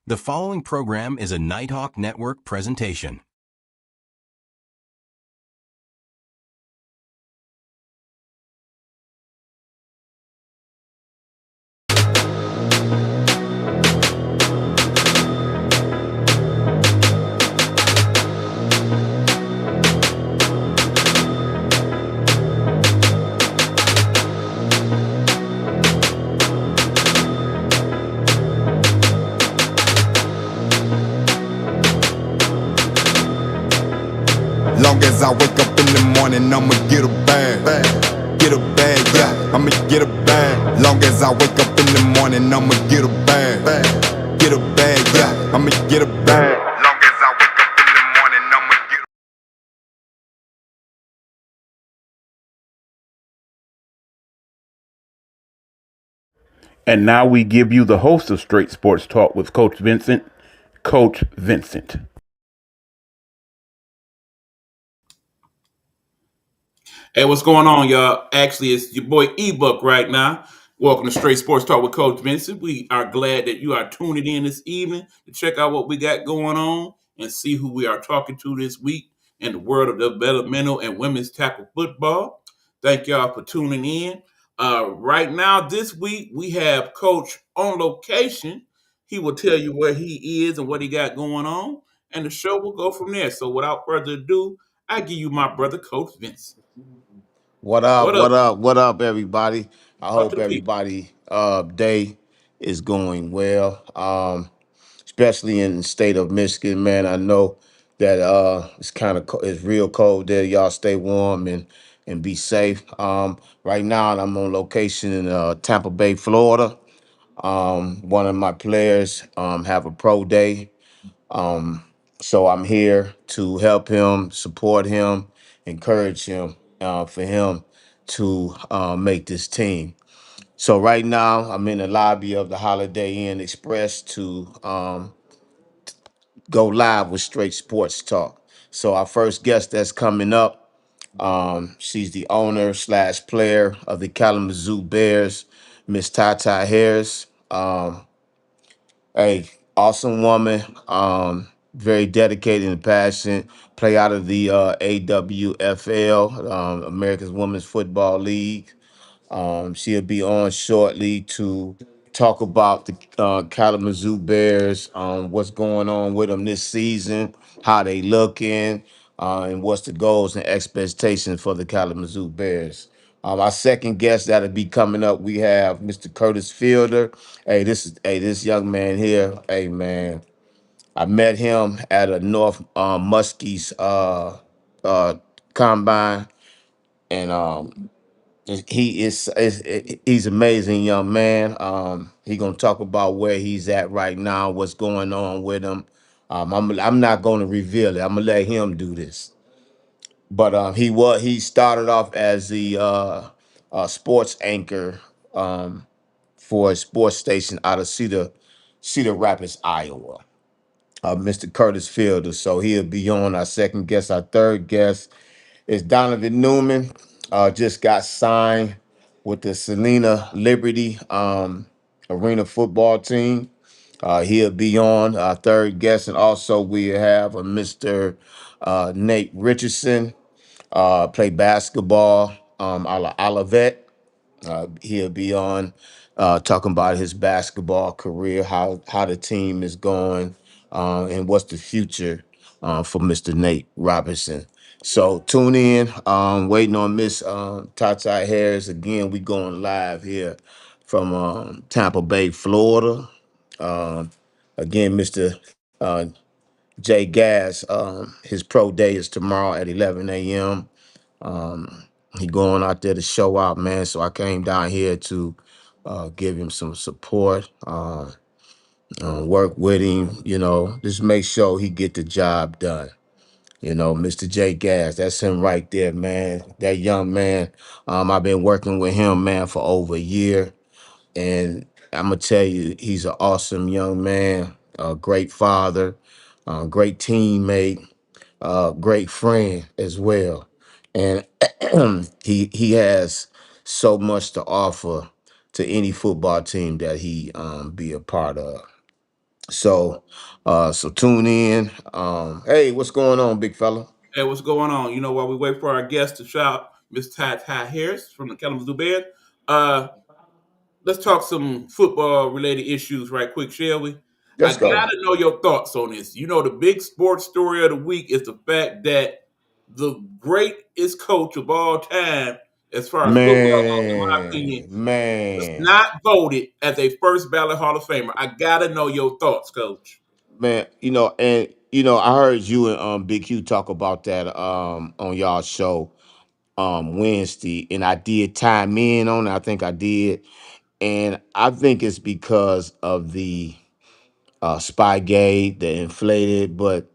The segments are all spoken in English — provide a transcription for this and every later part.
The following program is a Nighthawk Network presentation. Long as I wake up in the morning, I'ma get a bag. Get a bag, yeah, I'ma get a bag. Long as I wake up in the morning, I'ma get a bag. Get a bag, yeah, I'ma get a bag. Long as I wake up in the morning, I'ma get a And now we give you the host of Straight Sports Talk with Coach Vincent, Coach Vincent. Hey, what's going on, y'all? Actually, it's your boy Ebook right now. Welcome to Straight Sports Talk with Coach Vincent. We are glad that you are tuning in this evening to check out what we got going on and see who we are talking to this week in the world of developmental and women's tackle football. Thank y'all for tuning in. Right now, this week, we have Coach on location. He will tell you where he is and what he got going on, and the show will go from there. So, without further ado, I give you my brother, Coach Vincent. What up? What up? What up? What up, everybody? I Talk to hope the people. everybody day is going well. Especially in the state of Michigan, man. I know that it's kind of it's real cold there. Y'all stay warm and be safe. Right now I'm on location in Tampa Bay, Florida. One of my players have a pro day. So I'm here to help him, support him, encourage him for him to make this team. So right now I'm in the lobby of the Holiday Inn Express to go live with Straight Sports Talk. So our first guest that's coming up, she's the owner slash player of the Kalamazoo Bears, Miss Tata Harris. Hey, awesome woman. Very dedicated and passionate. Play out of the AWFL, America's Women's Football League. She'll be on shortly to talk about the Kalamazoo Bears, what's going on with them this season, how they looking, and what's the goals and expectations for the Kalamazoo Bears. Our second guest that'll be coming up, we have Mr. Curtis Fielder. This young man here. Hey man, I met him at a North Muskies uh, combine, and he's amazing young man. He gonna talk about where he's at right now, what's going on with him. I'm not gonna reveal it. I'm gonna let him do this. But he started off as the sports anchor for a sports station out of Cedar Rapids, Iowa. Mr. Curtis Fielder. So he'll be on our second guest. Our third guest is Donovan Newman. Just got signed with the Selena Liberty Arena football team. He'll be on our third guest. And also we have a Mr. Nate Richardson, play basketball a la Olivet. He'll be on talking about his basketball career, how the team is going, and what's the future for Mr. Nate Robinson. So tune in. Waiting on Miss Tata Harris again. We going live here from Tampa Bay, Florida. Um, Again, Mr. Uh, Jay Gas. His pro day is tomorrow at 11 a.m. He going out there to show out, man. So I came down here to give him some support, work with him, just make sure he get the job done. Mr. J Gas, that's him right there, man. That young man. I've been working with him, man, for over a year. And I'm gonna tell you, he's an awesome young man, a great father, great teammate, great friend as well. And he has so much to offer to any football team that he be a part of. So tune in. Hey, what's going on, big fella? Hey, what's going on? While we wait for our guest to shout, Miss Ty Harris from the Kalamazoo Bears, uh, let's talk some football related issues right quick, shall we? I Let's go. gotta know your thoughts on this. The big sports story of the week is the fact that the greatest coach of all time, as far as football goes, in my opinion, Man, was man, not voted as a first ballot Hall of Famer. I gotta know your thoughts, Coach. man. I heard you and Big Q talk about that on y'all show Wednesday, and I did time in on it. I think I did, and I think it's because of the Spygate, the inflated, but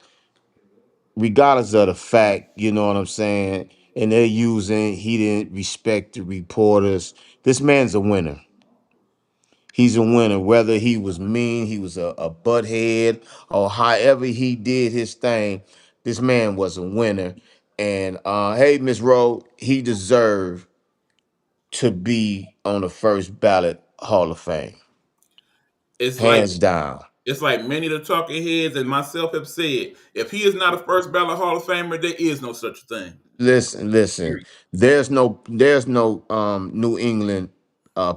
regardless of the fact, you know what I'm saying, and they're using he didn't respect the reporters. This man's a winner. He's a winner. Whether he was mean, he was a butthead, or however he did his thing, this man was a winner. And hey, Miss Rowe, he deserved to be on the first ballot Hall of Fame, It's like hands down. it's like many of the talking heads and myself have said, if he is not a first ballot Hall of Famer, there is no such thing. Listen. Period. There's no New England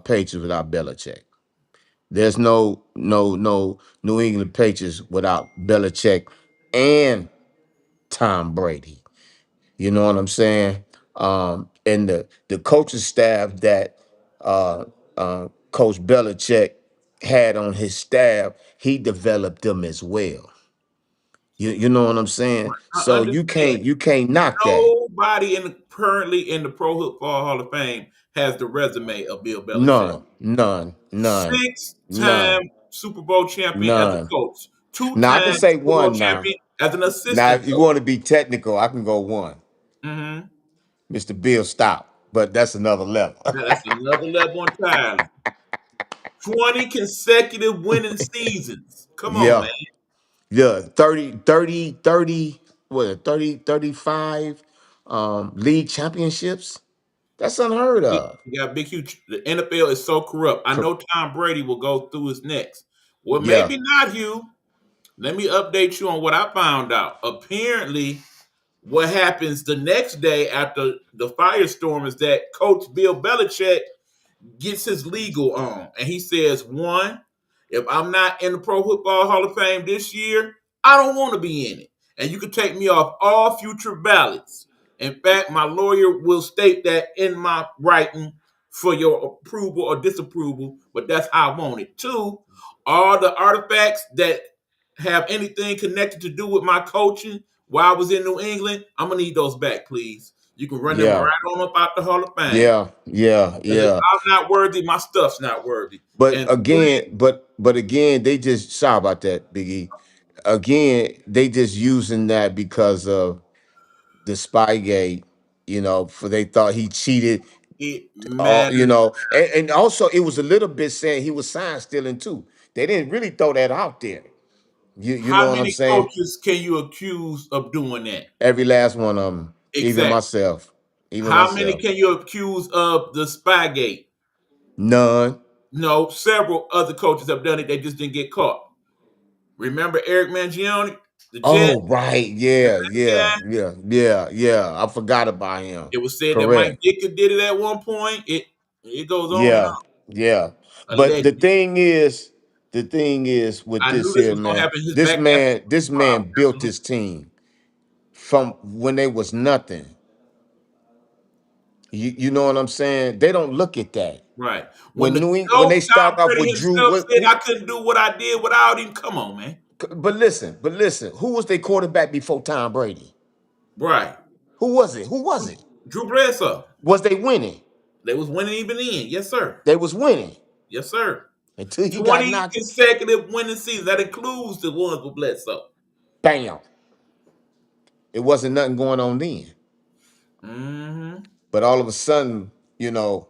Patriots without Belichick. There's no New England Patriots without Belichick and Tom Brady. You know what I'm saying? And the coaching staff that Coach Belichick had on his staff, he developed them as well. You know what I'm saying? I So understand. you can't knock that. Nobody currently in the Pro Football Hall of Fame has the resume of Bill Belichick. None, Six-time none, Super Bowl champion as a none. coach, Now I can two-time say Super Bowl one now. champion as an Now, assistant if you coach. want to be technical, I can go one. Hmm Mr. Bill Stop. But that's another level. That's another level entirely. 20 consecutive winning seasons. Come on, man. Yeah. Yeah. 30, what, 35 league championships? That's unheard of. You got big, huge. The NFL is so corrupt. I Cor- know Tom Brady will go through his next. Well, Yeah. maybe not, Hugh. Let me update you on what I found out. Apparently, what happens the next day after the firestorm is that Coach Bill Belichick gets his legal on, and he says, one, if I'm not in the Pro Football Hall of Fame this year, I don't want to be in it. And you can take me off all future ballots. In fact, my lawyer will state that in my writing for your approval or disapproval, but that's how I want it. Two, all the artifacts that have anything connected to do with my coaching while I was in New England, I'm going to need those back, please. You can run them Yeah. right on up out the Hall of Fame. Yeah. Yeah. Because if Yeah. I'm not worthy, my stuff's not worthy. But And again, three, but again, they just sorry about that, Biggie. Again, they just using that because of the Spygate, for they thought he cheated. it matters. And also it was a little bit saying he was sign stealing too. They didn't really throw that out there. You know How what I'm many saying? coaches can you accuse of doing that? Every last one of them, even Exactly. myself, even How many myself. can you accuse of the Spygate? None. No, several other coaches have done it. They just didn't get caught. Remember Eric Mangione, the Jet? Oh, right. Yeah, yeah, yeah, yeah, yeah. I forgot about him. It was said that Mike Correct. Ditka did it at one point. It goes on and Yeah, on. yeah. But Allegedly. the thing is with I knew this this here, was gonna man. happen. His This back after man, this trial. man built Absolutely. his team from when they was nothing. You know what I'm saying? They don't look at that. Right. When When the when GOAT they Tom start off Brady with Drew, himself said I couldn't do what I did without him, come on, man. but listen, who was their quarterback before Tom Brady? Right. Who was it? Who was it? Drew Bledsoe. Was they winning? They was winning even then. Yes, sir. They was winning Yes, sir. until he got 20 knocked. consecutive winning seasons. That includes the ones with Bledsoe. Bam. It wasn't nothing going on then. Hmm But all of a sudden, You know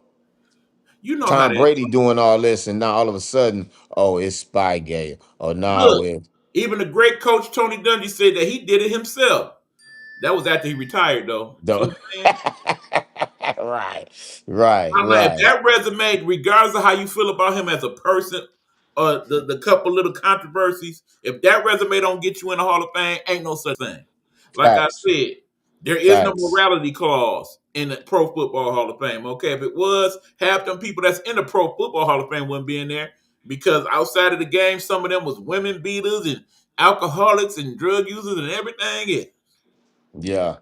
how Tom that Brady goes. doing all this, and now all of a sudden, oh, it's Spygate. Or now Look, it's even the great coach Tony Dungy said that he did it himself. That was after he retired, though. See no. what I'm saying? Right, right, I'm like, if right. that resume, regardless of how you feel about him as a person, the couple little controversies, if that resume don't get you in the Hall of Fame, ain't no such thing. Like I Facts. said, there is no Facts. morality clause in the Pro Football Hall of Fame. Okay, if it was, half them people that's in the Pro Football Hall of Fame wouldn't be in there because outside of the game, some of them was women beaters and alcoholics and drug users and everything. Yeah. Yeah.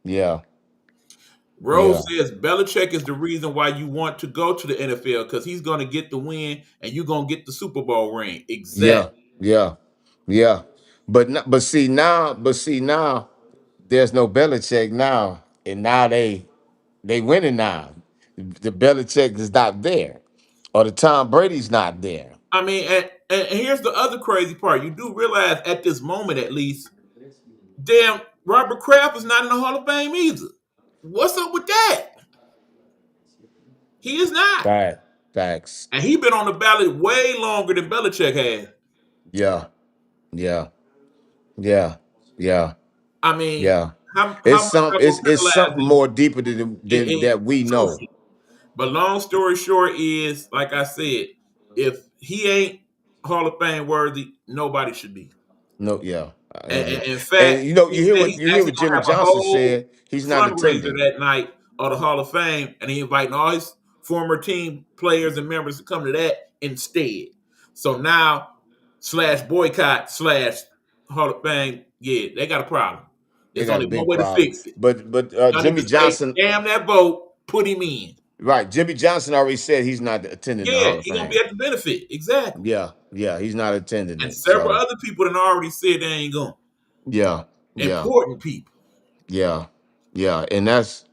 Yeah. Rose Yeah. says Belichick is the reason why you want to go to the NFL because he's going to get the win and you're going to get the Super Bowl ring. Yeah. Exactly. Yeah. Yeah. But see now, there's no Belichick now, and now they winning now. The Belichick is not there, or the Tom Brady's not there. I mean, and here's the other crazy part. You do realize at this moment, at least, damn, Robert Kraft is not in the Hall of Fame either. What's up with that? He is not. Fact. Facts. And he been on the ballot way longer than Belichick had. Yeah. Yeah. Yeah. Yeah. I mean, Yeah. how much I go It's something penalizing more deeper than it that we know. totally. But long story short is, like I said, if he ain't Hall of Fame worthy, nobody should be. No, yeah. And And, in fact, and you know, he said he's you hear actually what going to Jimmy have a Johnson whole said. He's not fundraiser attending. that night of the Hall of Fame, and he inviting all his former team players and members to come to that instead. So now, slash boycott slash Hall of Fame, yeah, they got a problem. They There's got a only one big way to problem. fix it. But Y'all need to Jimmy say, Johnson, damn that vote, put him in. right? Jimmy Johnson already said he's not attending the Yeah, Hall of he gonna be Fame. at the benefit. Exactly. Yeah, yeah, he's not attending And it. several So other people that already said they ain't going. yeah, yeah, Important people. yeah, yeah, and that's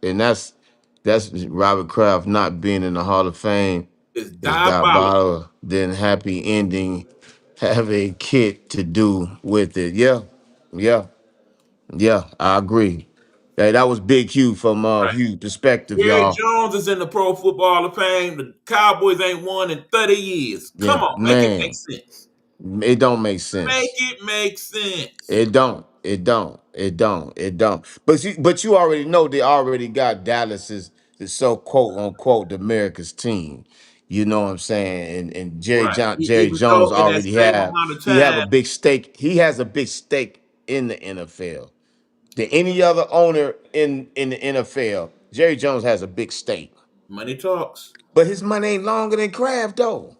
Robert Kraft not being in the Hall of Fame It's is diabolical. diabolical. Then happy ending have a kid to do with it. Yeah, yeah, yeah. I agree. Hey, that was Big Hugh from Right. Hugh Perspective, Jerry y'all. Jones is in the Pro Football Hall of Fame. The Cowboys ain't won in 30 years. Come Yeah, on, make it make man, sense. it don't make Make sense. it make sense. It don't. It don't. It don't. It don't. But you already know they already got Dallas as the so quote unquote America's team. You know what I'm saying? And Right. Jerry Even though Jones in that already same have amount of he have a time, big stake. He has a big stake in the NFL. Than any other owner in the NFL, Jerry Jones has a big stake. money talks. But his money ain't longer than Kraft though.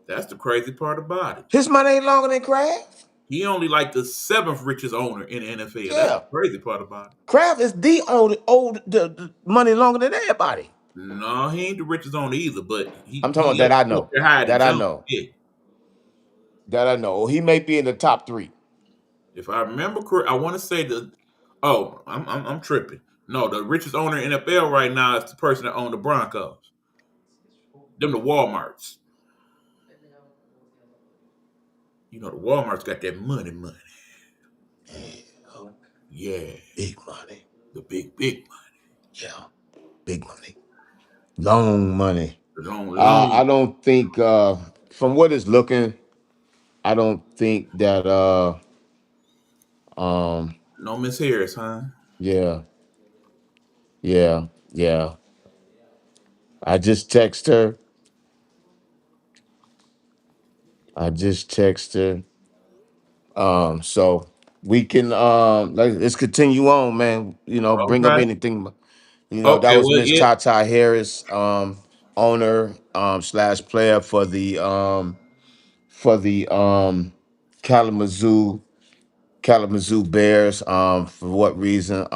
That's the crazy part about it. His money ain't longer than Kraft. He only like the seventh richest owner in the NFL. That's Yeah. the crazy part about it. Kraft is the old the money longer than everybody. No, he ain't the richest owner either, but I'm talking about he that I up know. there higher than That I Jones. know. Yeah. That I know. He may be in the top three. If I remember correct, I want to say the. Oh, I'm tripping. No, the richest owner in NFL right now is the person that owned the Broncos. Them the WalMarts. You know the WalMarts got that money. Yeah, Big money. the big money. Yeah. Big money. Long money. The long. I don't think from what it's looking, I don't think that um No Miss Harris, huh? yeah, yeah, yeah. I just text her. I just text her. So we can let's continue on, man. You know, bring up Okay. anything. You know, that Okay. was Well, Miss yeah. Tata Harris, owner slash player for the Kalamazoo Kalamazoo Bears. For what reason?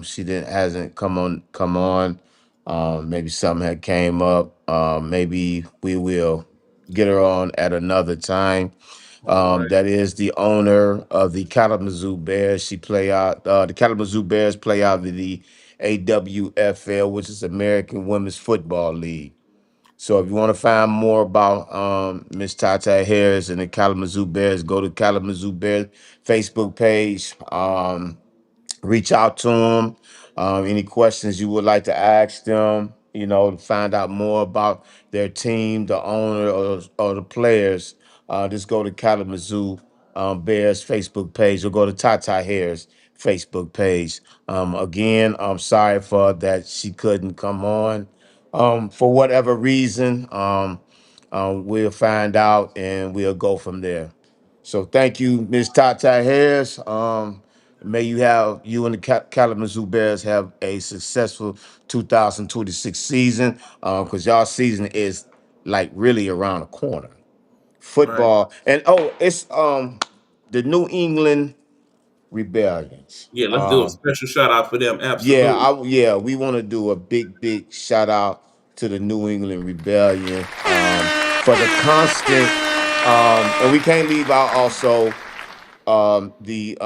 She didn't hasn't come on. Maybe something had came up. Maybe we will get her on at another time. All right. That is the owner of the Kalamazoo Bears. She play out the Kalamazoo Bears play out of the AWFL, which is American Women's Football League. So if you want to find more about Miss Tata Harris and the Kalamazoo Bears, go to Kalamazoo Bears Facebook page. Reach out to them. Any questions you would like to ask them, you know, to find out more about their team, the owner, or the players, just go to Kalamazoo Bears Facebook page or go to Tata Harris Facebook page. Again, I'm sorry for that she couldn't come on for whatever reason. We'll find out and we'll go from there. So thank you, Miss Tata Harris. May you and the Kalamazoo Bears have a successful 2026 season. Because y'all season is like really around the corner. Right. Football and it's the New England Rebellions. Yeah, let's do a special shout out for them. Yeah, Absolutely. we want to do a big shout out to the New England Rebellion for the constant, and we can't leave out also the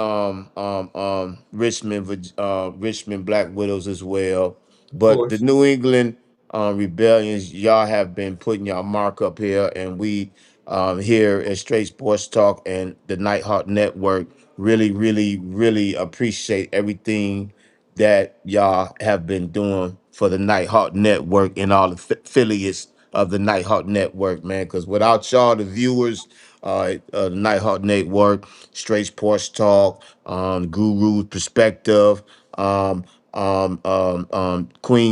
Richmond Black Widows as well. Of But the course. New England Rebellions, y'all have been putting y'all mark up here, and we here at Straight Sports Talk and the Nighthawk Network really appreciate everything that y'all have been doing for the Nighthawk Network and all the affiliates of the Nighthawk Network, man. Because without y'all, the viewers, the Nighthawk Network, Straight Sports Talk, Guru Perspective, Queen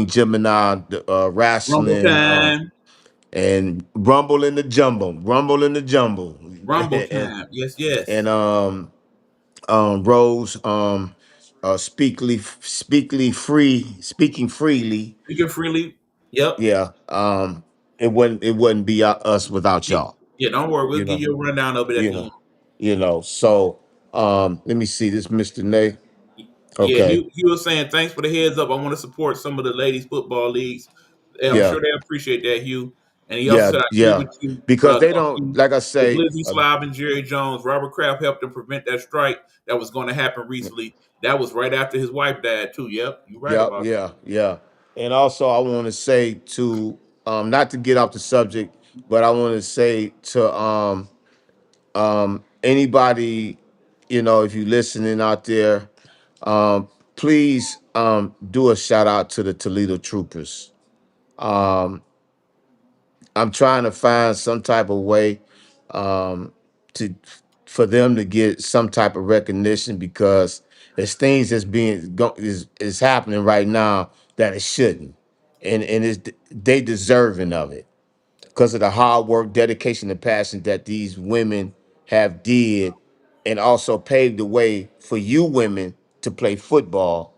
Gemini, Rumble Wrestling, time. and Rumble in the Jumble, Rumble time. Yes, and yes. Rose, speaking freely. Speaking freely. Yep. Yeah, it wouldn't be us without Yeah, y'all. yeah, don't worry. We'll You give know, you a rundown of it at you the know, end. So let me see this, Mr. Nay. Yeah, Okay, he was saying thanks for the heads up. I want to support some of the ladies football leagues. Yeah, I'm yeah, sure they appreciate that, Hugh. And he also yeah, said, I agree yeah, with you. because they Thank don't, you like I to say, Blizzy Slob and Jerry Jones. Robert Kraft helped them prevent that strike that was going to happen recently. That was right after his wife died, too. Yep, you're right yeah, about that. yeah, yeah. And also, I want to say to, not to get off the subject, but I want to say to anybody, if you're listening out there, please do a shout out to the Toledo Troopers. I'm trying to find some type of way to for them to get some type of recognition because there's things that's is happening right now that it shouldn't, and they deserving of it because of the hard work, dedication, and passion that these women have did, and also paved the way for you women to play football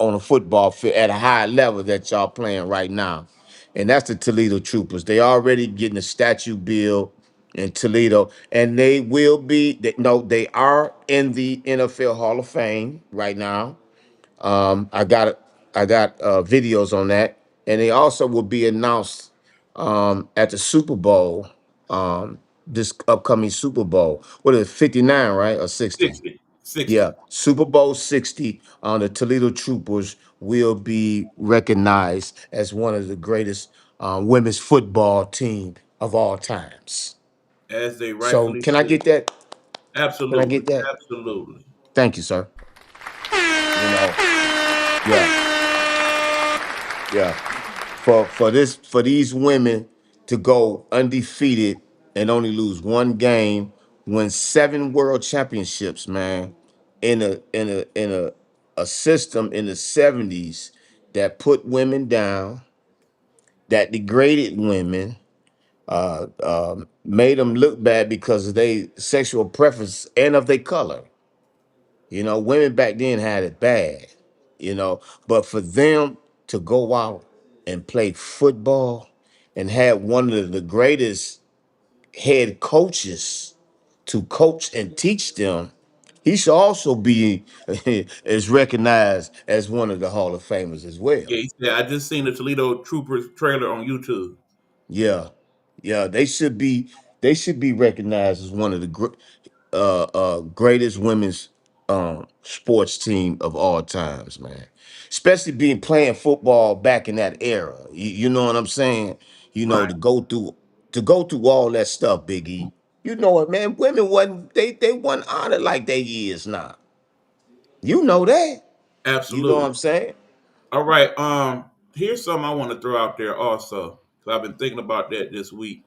on a football field at a high level that y'all playing right now. And that's the Toledo Troopers. They already getting a statue built in Toledo, and they are in the NFL Hall of Fame right now. I got videos on that, and they also will be announced at the Super Bowl, this upcoming Super Bowl. What is it, 59, right, or 60? 60. 60. Yeah, Super Bowl 60 on the Toledo Troopers will be recognized as one of the greatest women's football team of all times. As they So rightfully can I should. get that? Can I Absolutely. get that? Absolutely. Thank you, sir. Yeah, yeah. For these women to go undefeated and only lose one game, win 7 world championships, man, in a system in the 70s that put women down, that degraded women, made them look bad because of their sexual preference and of their color. Women back then had it bad, but for them to go out and play football and have one of the greatest head coaches to coach and teach them, he should also be as recognized as one of the Hall of Famers as Yeah, well. he said, I just seen the Toledo Troopers trailer on YouTube. Yeah, yeah, they should be recognized as one of the greatest women's sports team of all times, man. Especially being playing football back in that era. You know what I'm saying? Right. To go through all that stuff, Biggie. You know it, man. Women wasn't honored like they is now. You know that. You know what Absolutely. I'm saying? All right. Here's something I want to throw out there also. 'Cause I've been thinking about that this week.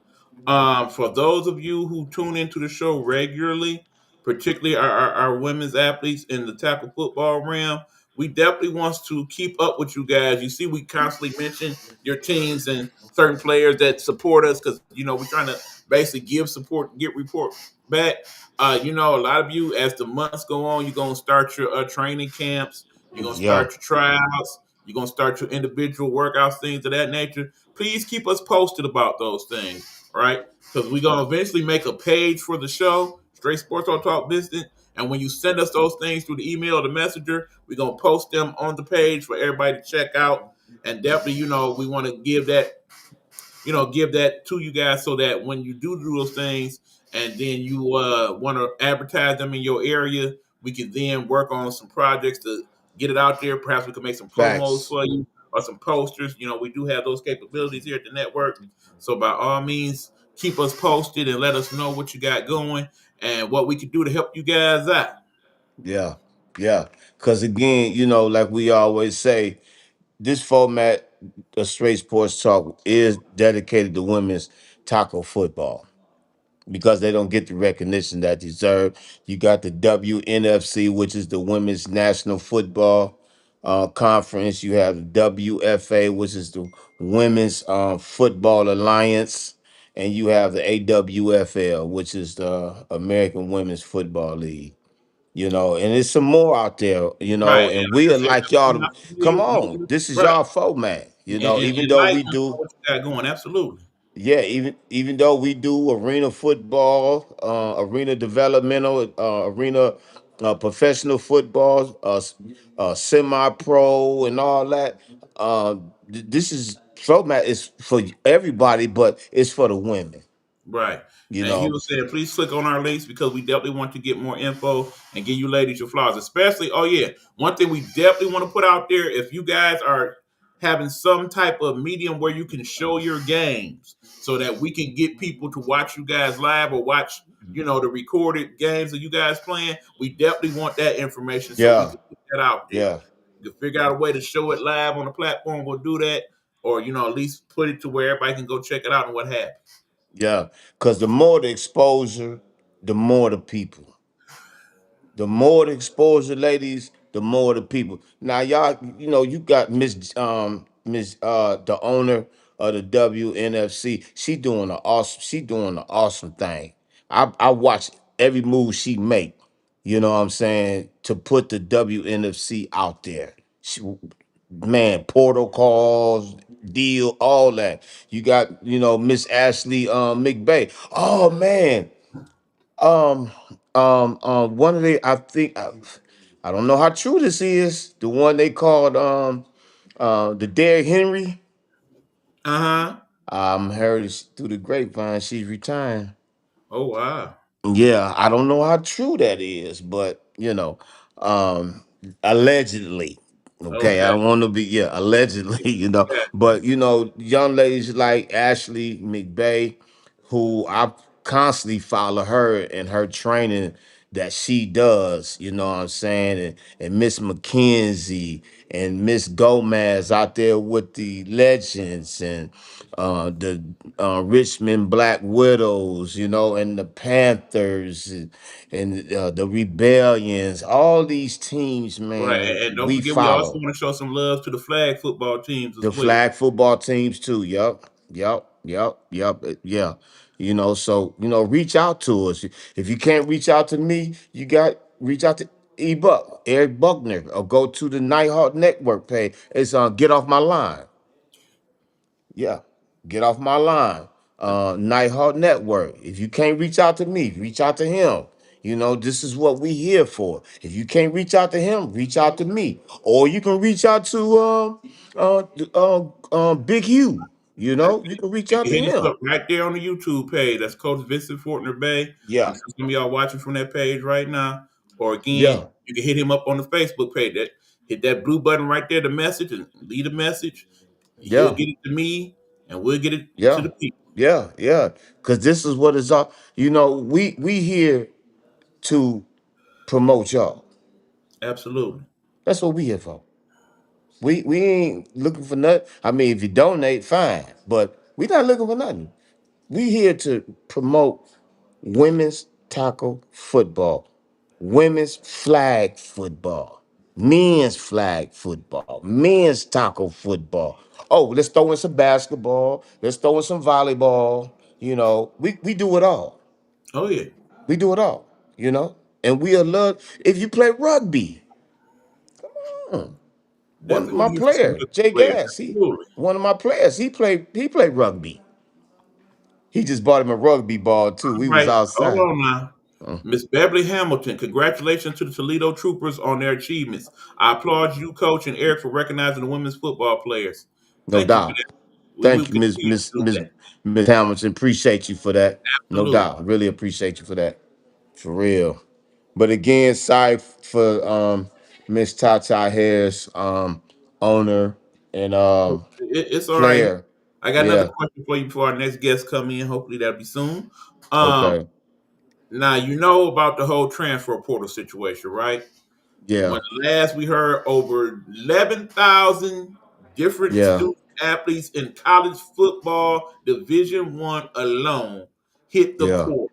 For those of you who tune into the show regularly, particularly our women's athletes in the tackle football realm, we definitely want to keep up with you guys. You see, we constantly mention your teams and certain players that support us because we're trying to basically give support, get report back. A lot of you, as the months go on, you're gonna start your training camps. You're gonna Yeah. start your tryouts. You're gonna start your individual workouts, things of that nature. Please keep us posted about those things, right? Because we're gonna eventually make a page for the show, Straight Sports Talk Business. And when you send us those things through the email or the messenger, we're gonna post them on the page for everybody to check out. And definitely, we want to give that to you guys so that when you do those things and then you want to advertise them in your area, we can then work on some projects to get it out there. Perhaps we can make some promos Facts. for you or some posters. We do have those capabilities here at the network. So by all means, keep us posted and let us know what you got going and what we can do to help you guys out. Yeah. Yeah. Because again, like we always say, this format of Straight Sports Talk is dedicated to women's tackle football because they don't get the recognition that they deserve. You got the WNFC, which is the Women's National Football Conference. You have the WFA, which is the Women's Football Alliance. And you have the AWFL, which is the American Women's Football League. And there's some more out there, Right. And and like we I would said, like y'all I'm to not come familiar. on. This is Right. y'all format, And even though enlighten we us on do, what you got going. Absolutely. yeah, even though we do arena football, arena developmental, arena professional football, semi-pro and all that. This is format is for everybody, but it's for the women, Right. you And he know. was saying, please click on our links because we definitely want to get more info and give you ladies your flowers. Especially, oh yeah, one thing we definitely want to put out there, if you guys are having some type of medium where you can show your games so that we can get people to watch you guys live or watch, the recorded games of you guys playing, we definitely want that information so we Yeah, can put that out there. yeah. You can figure out a way to show it live on the platform, we'll do that. Or, at least put it to where everybody can go check it out and what have you. Yeah, because the more the exposure, the more the people. The more the exposure, ladies, the more the people. Now, y'all, you got Miss the owner of the WNFC. She doing an awesome thing. I watch every move she make. You know what I'm saying? To put the WNFC out there. Man, portal calls, deal, all that. You got, Miss Ashley McBay. Oh man. Um, one of the I don't know how true this is. The one they called the Derrick Henry. Uh huh. Heard through the grapevine she's retiring. Oh wow. Yeah, I don't know how true that is, but um, allegedly. Okay, I Okay. don't want to be allegedly, Yeah. but young ladies like Ashley McBay, who I constantly follow her and her training that she does, you know what I'm saying, and Miss McKenzie and Miss Gomez out there with the legends and the Richmond Black Widows, and the Panthers and the Rebellions, all these teams, Right. man, And don't we forget, we also follow. want to show some love to the flag football teams as The well. flag football teams too. Yep. Yeah. So reach out to us. If you can't reach out to me, you got reach out to Buck, Eric Buckner, or go to the Nighthawk Network page. It's Get Off My Line. Yeah, get off my line. Nighthawk Network. If you can't reach out to me, reach out to him. This is what we here for. If you can't reach out to him, reach out to me. Or you can reach out to Big Hugh. You can reach You out can to hit us him. up right there on the YouTube page. That's Coach Vincent Fortner-Bey. I'm Yeah, sure some of y'all watching from that page right now. Or again, yeah, you can hit him up on the Facebook page. Hit that blue button right there, the message, and leave a message. He'll yeah, get it to me, and we'll get it to yeah, the people. yeah. Cause this is what it's all. We here to promote y'all. Absolutely. That's what we here for. We ain't looking for nothing. I mean, if you donate, fine. But we not looking for nothing. We here to promote women's tackle football, women's flag football. men's flag football, men's tackle football. Oh, let's throw in some basketball. Let's throw in some volleyball. You know, we do it all. Oh yeah, We do it all. You know, and we love if you play rugby. One of definitely my we use some player, good Jay players. Gass, Absolutely. one of my players, he played rugby. He just bought him a rugby ball too. All We was right, hold outside. on now. Miss Beverly Hamilton, congratulations to the Toledo Troopers on their achievements. I applaud you, Coach, and Eric for recognizing the women's football players. No Thank you for doubt. that. We will Thank you, continue to do that. Miss Hamilton. Appreciate you for that. No Absolutely. doubt. Really appreciate you for that. For real. But again, sorry for Miss Tata Harris, owner and It's all right. player. I got another Yeah. question for you before our next guest come in. Hopefully that'll be soon. Um, Okay. Now you know about the whole transfer portal situation, right? Yeah. When last we heard, over 11,000 different Yeah. student athletes in college football Division One alone hit the Yeah. portal.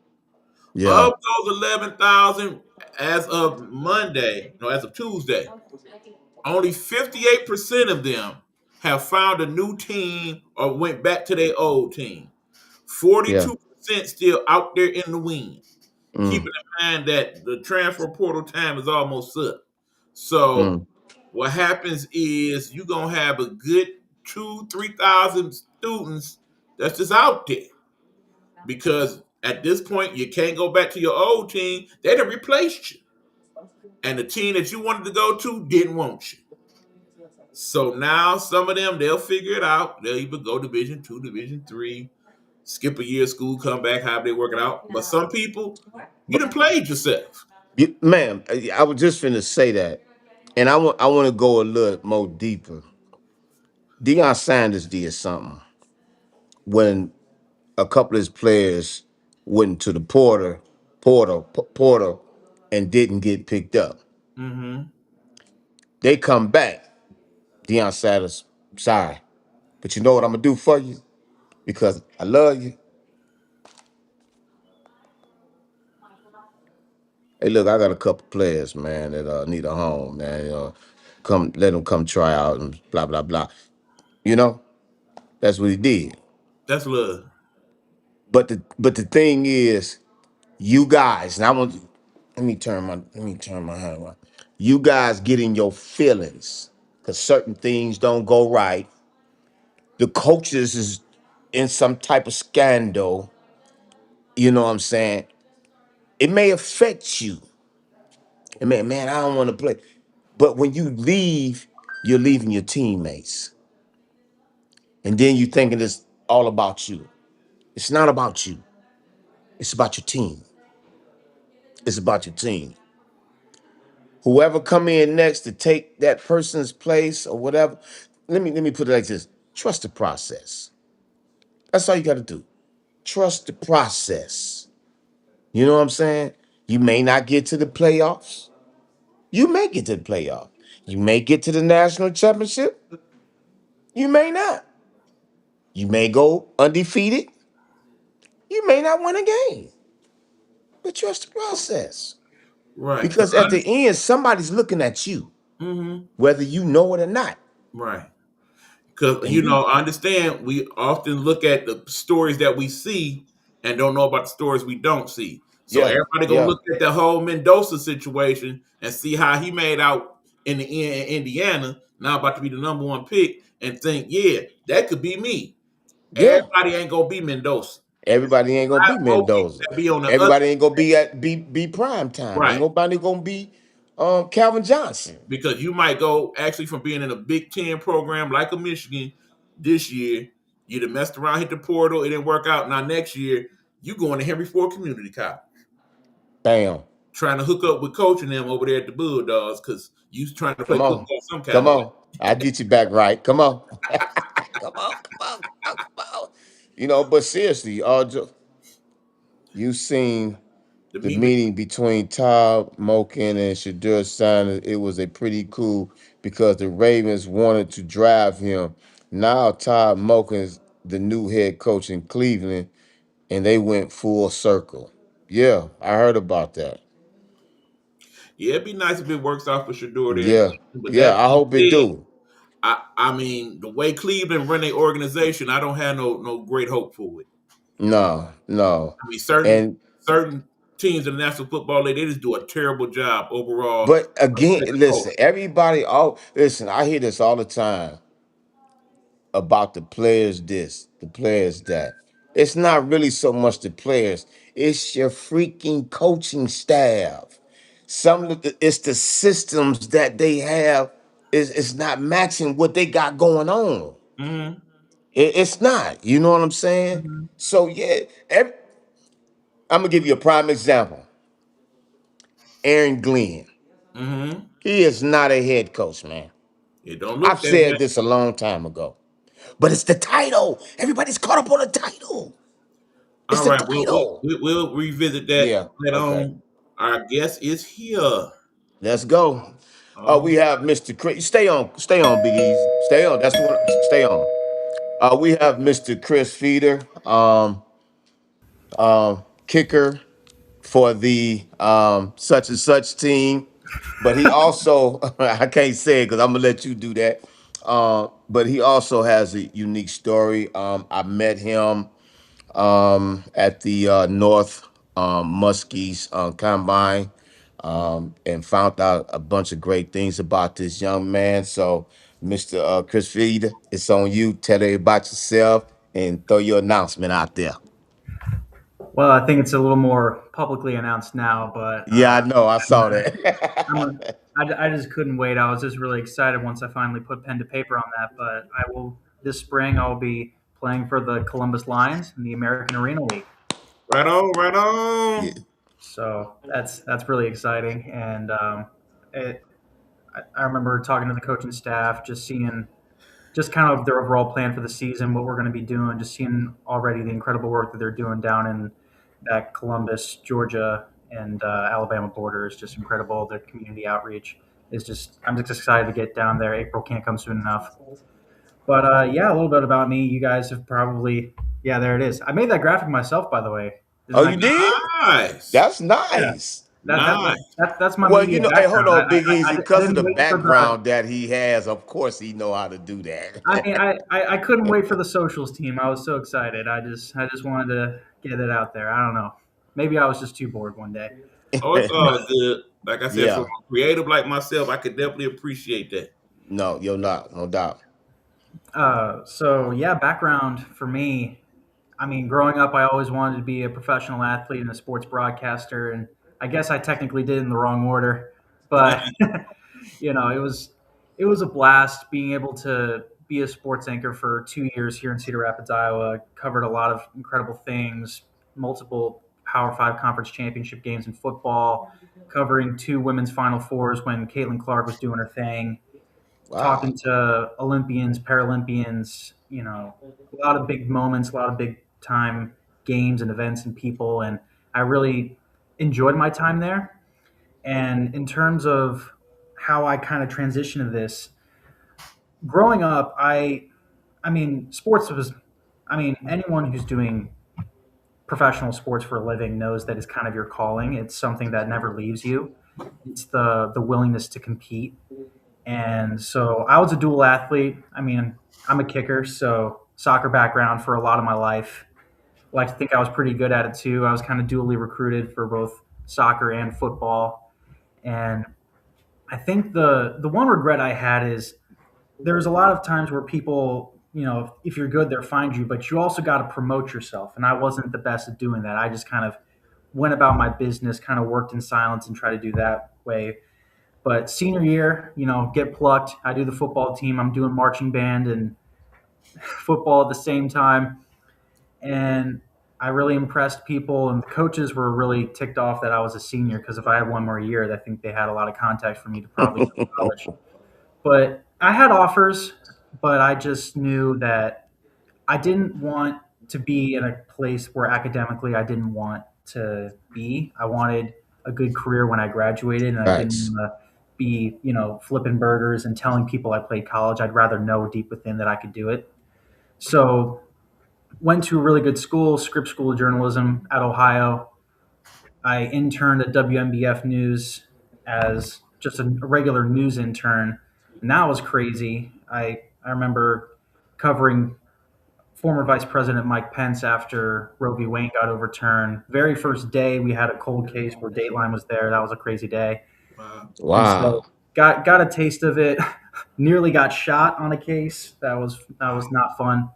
Yeah. Of those 11,000, as of Monday, no, as of Tuesday, only 58% of them have found a new team or went back to their old team. Yeah. 42% still out there in the wind. Mm, Keeping in mind that the transfer portal time is almost up. So mm. what happens is you're gonna have a good 3,000 students that's just out there. Because at this point you can't go back to your old team. They done replaced you. And the team that you wanted to go to didn't want you. So now some of them they'll figure it out. They'll either go Division Two, Division Three, skip a year of school, come back, however they work it out. But some people, you done played yourself. Ma'am, I was just finna say that. And I want to go a little more deeper. Deion Sanders did something when a couple of his players went to the portal, and didn't get picked up. Mm-hmm. They come back. Deion Sanders, sorry, but you know what I'm gonna do for you because I love you. Hey, look, I got a couple players, man, that need a home, man. Come, let them come try out and blah blah blah. You know, that's what he did. That's love. But the thing is, you guys, and I want let me turn my hand around. You guys get in your feelings because certain things don't go right. The coaches is in some type of scandal. You know what I'm saying? It may affect you. And man, I don't want to play. But when you leave, you're leaving your teammates. And then you thinking it's all about you. It's not about you. It's about your team. It's about your team. Whoever come in next to take that person's place or whatever, let me put it like this. Trust the process. That's all you got to do. Trust the process. You know what I'm saying? You may not get to the playoffs. You may get to the playoff. You may get to the national championship. You may not. You may go undefeated. You may not win a game. But trust the process. Right. Because Because at the end, somebody's looking at you, mm-hmm. whether you know it or not. Right. Because And you, I understand we often look at the stories that we see and don't know about the stories we don't see. So yeah, everybody gonna yeah, look at the whole Mendoza situation and see how he made out in the end in Indiana, now about to be the number one pick, and think, yeah, that could be me. yeah. Everybody ain't gonna be Mendoza. Everybody ain't gonna I be more people Mendoza. that be on the other Everybody ain't gonna be at be prime time. Ain't right. nobody gonna be Calvin Johnson. Because you might go actually from being in a Big Ten program like a Michigan this year, you'd have messed around, hit the portal, it didn't work out. Now next year, you going to Henry Ford Community College, Bam. trying to hook up with coaching them over there at the Bulldogs because you trying to play Come on. football some kind Come of way. on. I get you back right. Come on. Come on. But seriously, you seen The the meet, meeting between Todd Moken and Shadur Sanders. It was a pretty cool because the Ravens wanted to drive him. Now Todd Moken's the new head coach in Cleveland, and they went full circle. Yeah, I heard about that. Yeah, it'd be nice if it works out for Shador there. Yeah, But yeah. that I being hope it said, do. I mean, the way Cleveland run their organization, I don't have no great hope for it. No, no, I mean, certain and certain teams in the National Football League, they just do a terrible job overall. but again, As a coach. listen. Everybody, all listen. I hear this all the time about the players. This, the players that. It's not really so much the players. It's your freaking coaching staff. It's the systems that they have. Is not matching what they got going on. Mm-hmm. It's not. You know what I'm saying? Mm-hmm. So yeah, I'm gonna give you a prime example. Aaron Glenn. Mm-hmm. He is not a head coach, man. It don't I've look that way. said this a long time ago. But it's the title. Everybody's caught up on the title. It's All the right, we'll we, title. we, we'll revisit that Yeah. later Okay. on. Our guest is here. Let's go. Oh, We have Mr. Chris. Stay on. Stay on, Big Easy. Stay on. That's the one. Stay on. We have Mr. Chris Feeder, kicker for the such and such team. But he also, I can't say it because I'm gonna let you do that. But he also has a unique story. I met him at the North Muskies Combine and found out a bunch of great things about this young man. So, Mr. Chris Feeder, it's on you. Tell everybody about yourself and throw your announcement out there. Well, I think it's a little more publicly announced now, but Yeah, I know. I saw I'm a, that. I just couldn't wait. I was just really excited once I finally put pen to paper on that. But I will this spring. I'll be playing for the Columbus Lions in the American Arena League. right on, right Yeah. on. So that's really exciting. And I remember talking to the coaching staff, just seeing just kind of their overall plan for the season, what we're going to be doing, just seeing already the incredible work that they're doing down in that Columbus, Georgia, and Alabama border is just incredible. Their community outreach is just, I'm just excited to get down there. April can't come soon enough. But yeah, a little bit about me. You guys have probably, yeah, there it is. I made that graphic myself, by the way. Oh, Isn't that you good? did? Nice, That's Yeah. nice. nice. That's my Well, you media know, hey, hold background. on, Big Easy. I Because of didn't the wait for the background that he has, of course he know how to do I mean, that. I couldn't wait for the socials team. I was so excited. I just wanted to get it out there. I don't know. Maybe I was just too bored one day. Oh, it's all good. Like I said, from Yeah. a creative like myself, I could definitely appreciate that. No, you're not. No doubt. So yeah, background for me. I mean, growing up, I always wanted to be a professional athlete and a sports broadcaster, and I guess I technically did it in the wrong order. But it was a blast being able to be a sports anchor for 2 years here in Cedar Rapids, Iowa. Covered a lot of incredible things, multiple Power Five conference championship games in football, covering two women's Final Fours when Caitlin Clark was doing her thing, Wow. talking to Olympians, Paralympians, a lot of big moments, a lot of big time games and events and people. And I really enjoyed my time there. And in terms of how I kind of transitioned to this, growing up, I mean, sports was, I mean, anyone who's doing professional sports for a living knows that it's kind of your calling. It's something that never leaves you. It's the willingness to compete. And so I was a dual athlete. I mean, I'm a kicker, so soccer background for a lot of my life. I like to think I was pretty good at it too. I was kind of dually recruited for both soccer and football. And I think the one regret I had is there's a lot of times where people, if you're good, they'll find you, but you also got to promote yourself. And I wasn't the best at doing that. I just kind of went about my business, kind of worked in silence and tried to do that way. But senior year, get plucked. I do the football team. I'm doing marching band and football at the same time. And I really impressed people. And the coaches were really ticked off that I was a senior because if I had one more year, I think they had a lot of contact for me to probably go to college. But I had offers, but I just knew that I didn't want to be in a place where academically I didn't want to be. I wanted a good career when I graduated, and I didn't Thanks. want to be, flipping burgers and telling people I played college. I'd rather know deep within that I could do it. So went to a really good school, Scripps School of Journalism at Ohio. I interned at WMBF News as just a regular news intern, and that was crazy. I remember covering former Vice President Mike Pence after Roe v. Wade got overturned. Very first day, we had a cold case where Dateline was there. That was a crazy day, Wow. and so Wow. got a taste of it. Nearly got shot on a case. That was not fun.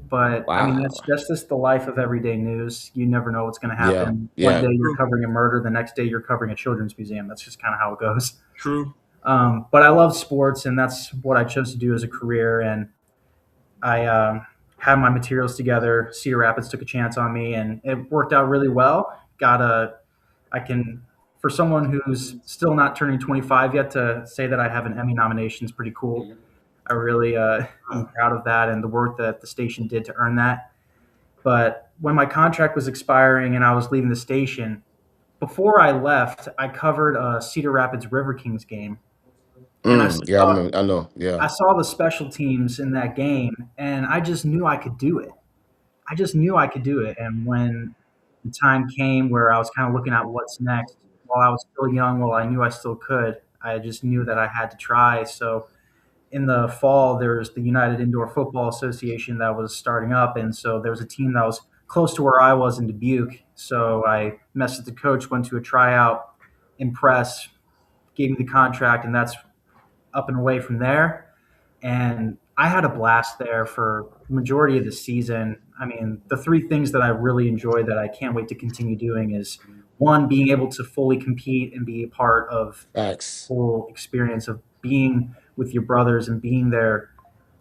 But I mean, Wow. that's just the life of everyday news. You never know what's going to Yeah. happen. One Yeah. day you're True. covering a murder, the next day you're covering a children's museum. That's just kind of how it goes. True. But I love sports, and that's what I chose to do as a career. And I had my materials together. Cedar Rapids took a chance on me, and it worked out really well. I can, for someone who's still not turning 25 yet, to say that I have an Emmy nomination is pretty cool. I really am proud of that and the work that the station did to earn that. But when my contract was expiring and I was leaving the station, before I left, I covered a Cedar Rapids River Kings game, and Yeah, I know. Yeah. I saw the special teams in that game, and I just knew I could do it. I just knew I could do it. And when the time came where I was kind of looking at what's next, while I was still young, while I knew I still could, I just knew that I had to try. So in the fall, there was the United Indoor Football Association that was starting up, and so there was a team that was close to where I was in Dubuque. So I messaged the coach, went to a tryout, impressed, gave me the contract, and that's up and away from there. And I had a blast there for the majority of the season. I mean, the three things that I really enjoyed that I can't wait to continue doing is one, being able to fully compete and be a part of Facts. whole experience of being with your brothers and being there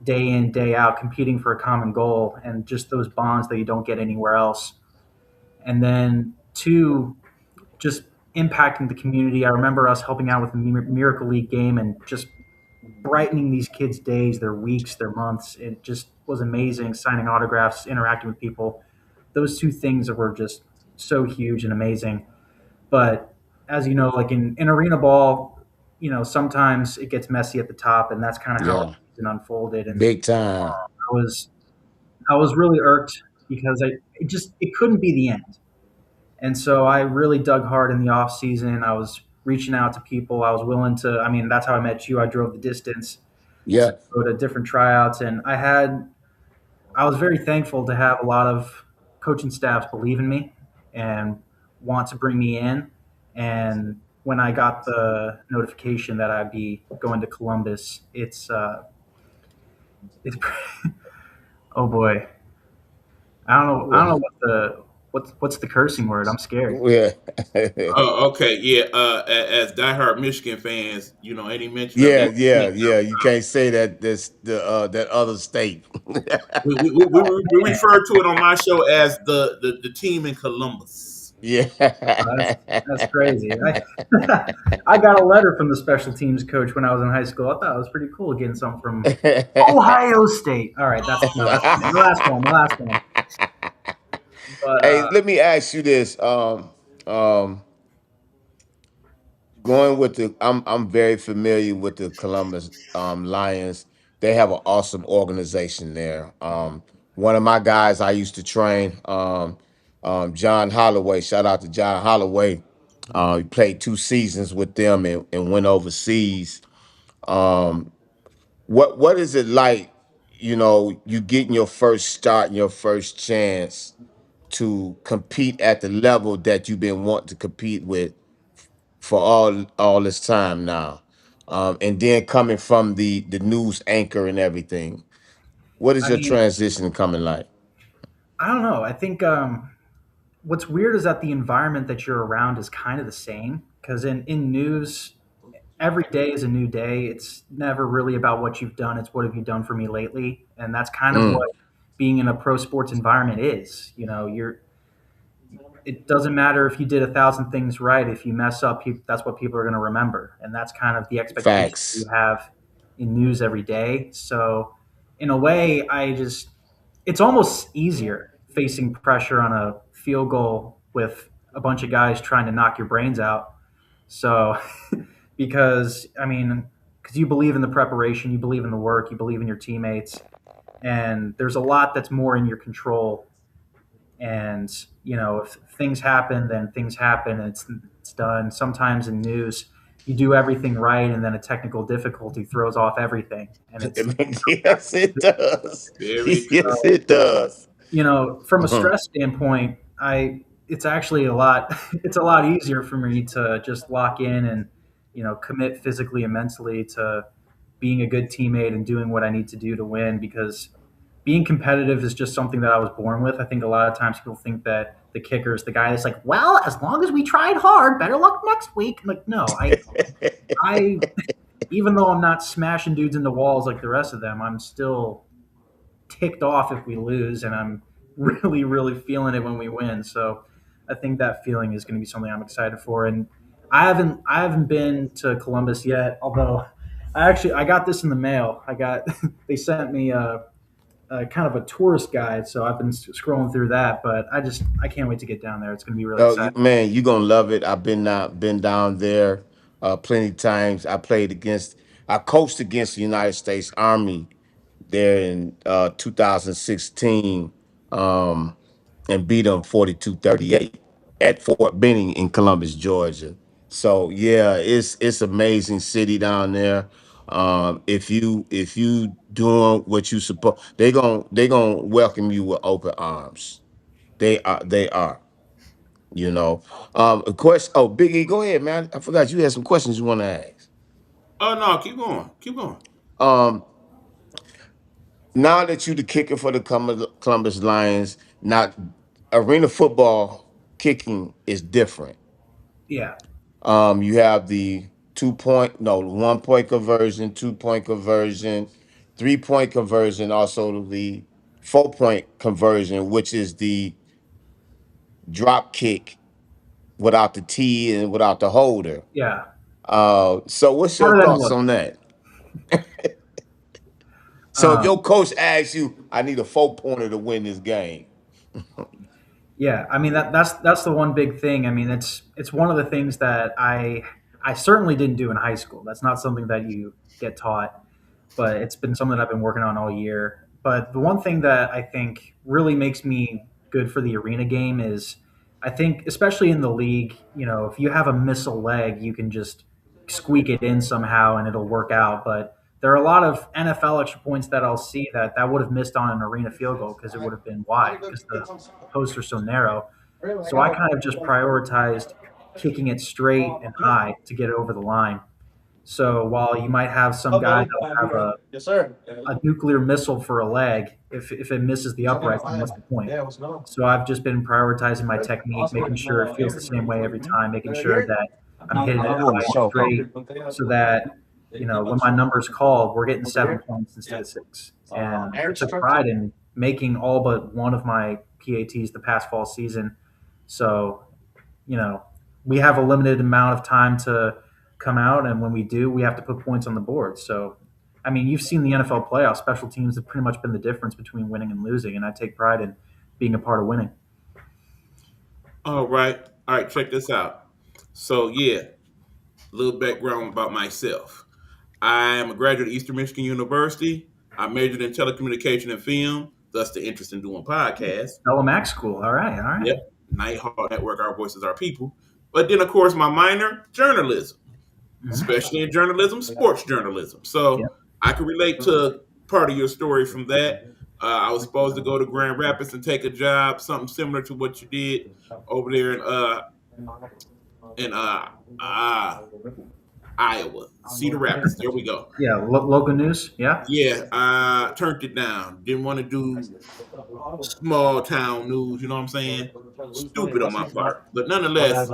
day in, day out, competing for a common goal, and just those bonds that you don't get anywhere else. And then two, just impacting the community. I remember us helping out with the Miracle League game and just brightening these kids' days, their weeks, their months. It just was amazing, signing autographs, interacting with people. Those two things were just so huge and amazing. But as you know, like in arena ball, sometimes it gets messy at the top, and that's kind of how Yeah. the season unfolded. And Big time. I was I was really irked because it couldn't be the end. And so I really dug hard in the off season. I was reaching out to people. I was willing to. I mean, that's how I met you. I drove the distance to Yeah. go to different tryouts, and I was very thankful to have a lot of coaching staffs believe in me and want to bring me in. And when I got the notification that I'd be going to Columbus, it's oh boy, I don't know what's the cursing word. I'm scared. Yeah. Oh, okay, yeah. As diehard Michigan fans, any mention of Yeah, that yeah, team, yeah. You can't say that this the that other state. we refer to it on my show as the team in Columbus. Yeah. That's crazy. I got a letter from the special teams coach when I was in high school. I thought it was pretty cool getting something from Ohio State. All right, that's no, that's the last one. The last one. But Hey, let me ask you this. Um, Going with I'm very familiar with the Columbus Lions. They have an awesome organization there. One of my guys I used to train, John Holloway. Shout out to John Holloway. He played 2 seasons with them and went overseas. Um, what is it like? You getting your first start and your first chance to compete at the level that you've been wanting to compete with for all this time now, and then coming from the news anchor and everything. What is I your mean, transition coming like? I don't know. I think what's weird is that the environment that you're around is kind of the same because in news, every day is a new day. It's never really about what you've done. It's what have you done for me lately, and that's kind of Mm, what being in a pro sports environment is. It doesn't matter if you did 1,000 things right. If you mess up, that's what people are going to remember, and that's kind of the expectation you facts. have in news every day. So, in a way, it's almost easier facing pressure on a field goal with a bunch of guys trying to knock your brains out. So, because you believe in the preparation, you believe in the work, you believe in your teammates, and there's a lot that's more in your control. And if things happen, then things happen, and it's done. Sometimes in news, you do everything right, and then a technical difficulty throws off everything, and it's Yes, it does. Very true. Yes, it does. from a Uh-huh. stress standpoint, I it's actually a lot it's a lot easier for me to just lock in and commit physically and mentally to being a good teammate and doing what I need to do to win, because being competitive is just something that I was born with. I think a lot of times people think that the kicker is the guy that's like, well, as long as we tried hard, better luck next week. I'm like, no, I even though I'm not smashing dudes into walls like the rest of them, I'm still ticked off if we lose, and I'm really, really feeling it when we win. So I think that feeling is going to be something I'm excited for. And I haven't been to Columbus yet, although I got this in the mail. They sent me a kind of a tourist guide, so I've been scrolling through that. But I can't wait to get down there. It's going to be really Oh, exciting. man, you're gonna love it. I've been down there plenty of times. I coached against the United States Army there in 2016, and beat them 42-38 at Fort Benning in Columbus, Georgia. So yeah, it's amazing city down there. If you doing what you supposed, they gonna welcome you with open arms. They are. You know. Of course. Oh, Biggie, go ahead, man. I forgot you had some questions you want to ask. Oh no, keep going. Keep going. Um, Now that you the kicker for the Columbus Lions, now arena football kicking is different. Yeah, You have the 2 point, no, 1 point conversion, 2 point conversion, 3 point conversion, also the 4 point conversion, which is the drop kick without the tee and without the holder. yeah. So what's your How did that thoughts look? on that? So if Um, your coach asks you, I need a 4 pointer to win this game. Yeah, I mean that's the one big thing. I mean, it's one of the things that I certainly didn't do in high school. That's not something that you get taught, but it's been something that I've been working on all year. But the one thing that I think really makes me good for the arena game is I think, especially in the league, if you have a missile leg, you can just squeak it in somehow and it'll work out. But there are a lot of NFL extra points that I'll see that would have missed on an arena field goal because it would have been wide because the posts are so narrow. So I kind of just prioritized kicking it straight and high to get it over the line. So while you might have some guy that'll have a nuclear missile for a leg, if it misses the upright, then what's the point? So I've just been prioritizing my technique, making sure it feels the same way every time, making sure that I'm hitting it high and straight, so that when my number's called, we're getting 7 points instead of six. And I took pride in making all but one of my PATs the past fall season. So you know, we have a limited amount of time to come out, and when we do, we have to put points on the board. So, I mean, you've seen the NFL playoffs. Special teams have pretty much been the difference between winning and losing, and I take pride in being a part of winning. All right. All right, check this out. So yeah, a little background about myself. I am a graduate of Eastern Michigan University. I majored in telecommunication and film, thus the interest in doing podcasts. Fellow Max school. All right, all right. Yep. Nighthawk Network, Our Voices, Our People. But then, of course, my minor, journalism, Mhm. especially in journalism, sports journalism. Yep. So I can relate to part of your story from that. I was supposed to go to Grand Rapids and take a job, something similar to what you did over there in uh, Iowa, Cedar Rapids. There we go. Yeah. Local news. Yeah. Yeah, I turned it down. Didn't want to do small town news. You know what I'm saying? Stupid on my part, but nonetheless,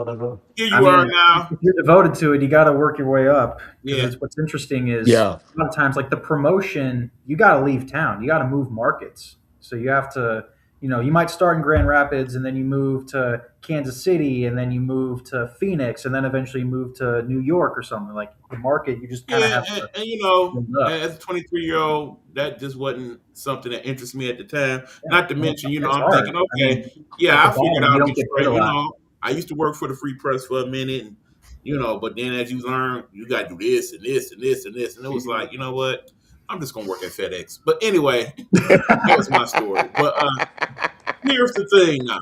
here I you mean, are now. if you're devoted to it, you got to work your way up, because Yeah, it's what's interesting is Yeah. a lot of times, like the promotion, you got to leave town, you got to move markets. So you have to, you might start in Grand Rapids and then you move to Kansas City and then you move to Phoenix and then eventually move to New York or something. Like the market, you just kind of yeah, have to and build up. as a 23-year-old, that just wasn't something that interested me at the time. Yeah, Not to mention, it's I'm hard. thinking, I okay, mean, at yeah, the I figured bottom, you out don't get paid Detroit. a lot. I used to work for the Free Press for a minute, and but then as you learn, you got to do this and this and this and this, and it was like, you know what? I'm just gonna work at FedEx. But anyway, that was my story. But here's the thing now.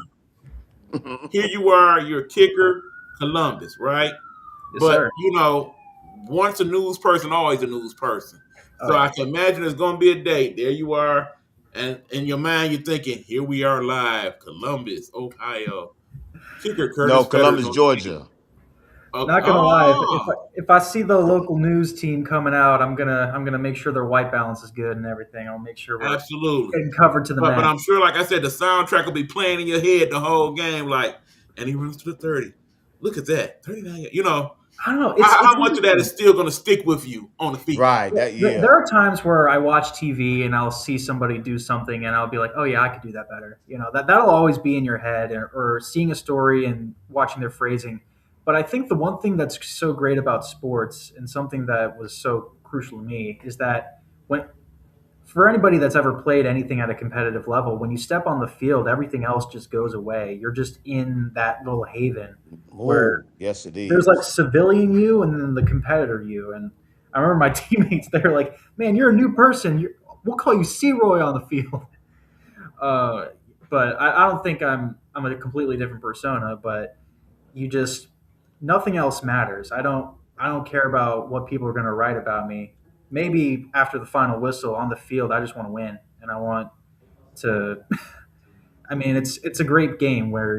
Here you are, you're a kicker, Columbus, right? Yes, But sir. once a news person, always a news person. Oh So I yeah. can imagine there's going to be a day. There you are, and in your mind, you're thinking, "Here we are live, Columbus, Ohio." Kicker No, Curtis Fetters Columbus, on the field. Georgia. Not gonna lie, if I see the local news team coming out, I'm gonna make sure their white balance is good and everything. I'll make sure we're Absolutely. getting covered to the But max. I'm sure, like I said, the soundtrack will be playing in your head the whole game. Like, and he runs to the 30. Look at that, 39. I don't know. It's How much of that interesting. is still going to stick with you on the field? Right. That There yeah. are times where I watch TV and I'll see somebody do something and I'll be like, "Oh yeah, I could do that better." That'll always be in your head, or seeing a story and watching their phrasing. But I think the one thing that's so great about sports, and something that was so crucial to me, is that when for anybody that's ever played anything at a competitive level, when you step on the field, everything else just goes away. You're just in that little haven where Oh, yes, it there's like is. civilian you and then the competitor you. And I remember my teammates, they're like, "Man, you're a new person. We'll call you C. Roy on the field." Uh, but I don't think I'm a completely different persona. But you just nothing else matters. I don't care about what people are going to write about me. Maybe after the final whistle on the field, I just want to win, and I want to. I mean, it's a great game where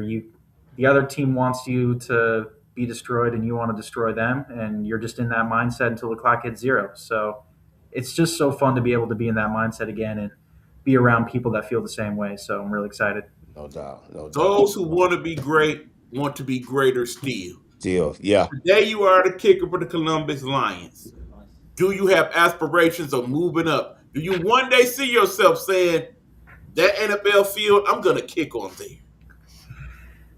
the other team wants you to be destroyed and you want to destroy them, and you're just in that mindset until the clock hits zero. So it's just so fun to be able to be in that mindset again and be around people that feel the same way. So I'm really excited. No doubt. No doubt. Those who want to be great want to be greater still. Still, yeah. Today you are the kicker for the Columbus Lions. Do you have aspirations of moving up? Do you one day see yourself saying, that NFL field, I'm going to kick on there?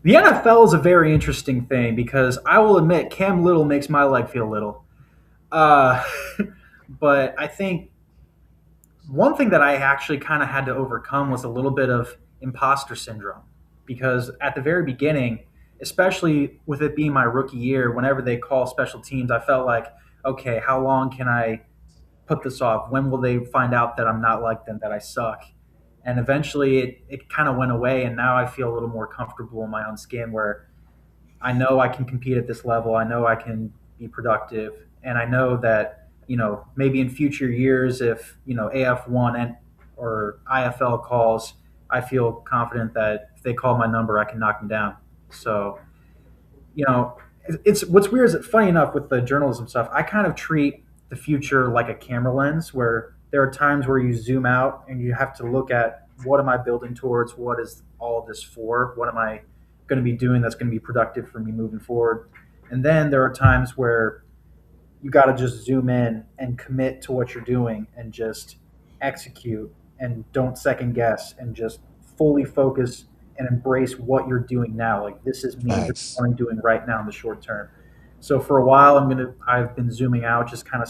The NFL is a very interesting thing because I will admit Cam Little makes my leg feel little. Uh, but I think one thing that I actually kind of had to overcome was a little bit of imposter syndrome because at the very beginning, especially with it being my rookie year, whenever they call special teams, I felt like, okay, how long can I put this off? When will they find out that I'm not like them, that I suck? And eventually it kind of went away. And now I feel a little more comfortable in my own skin where I know I can compete at this level. I know I can be productive, and I know that maybe in future years, if AF1 and or IFL calls, I feel confident that if they call my number, I can knock them down. So it's what's weird is that funny enough with the journalism stuff, I kind of treat the future like a camera lens, where there are times where you zoom out and you have to look at what am I building towards, what is all of this for, what am I going to be doing that's going to be productive for me moving forward, and then there are times where you got to just zoom in and commit to what you're doing and just execute and don't second guess and just fully focus and embrace what you're doing now. Like this is me. This is Facts. what I'm doing right now in the short term. So for a while, I've been zooming out, just kind of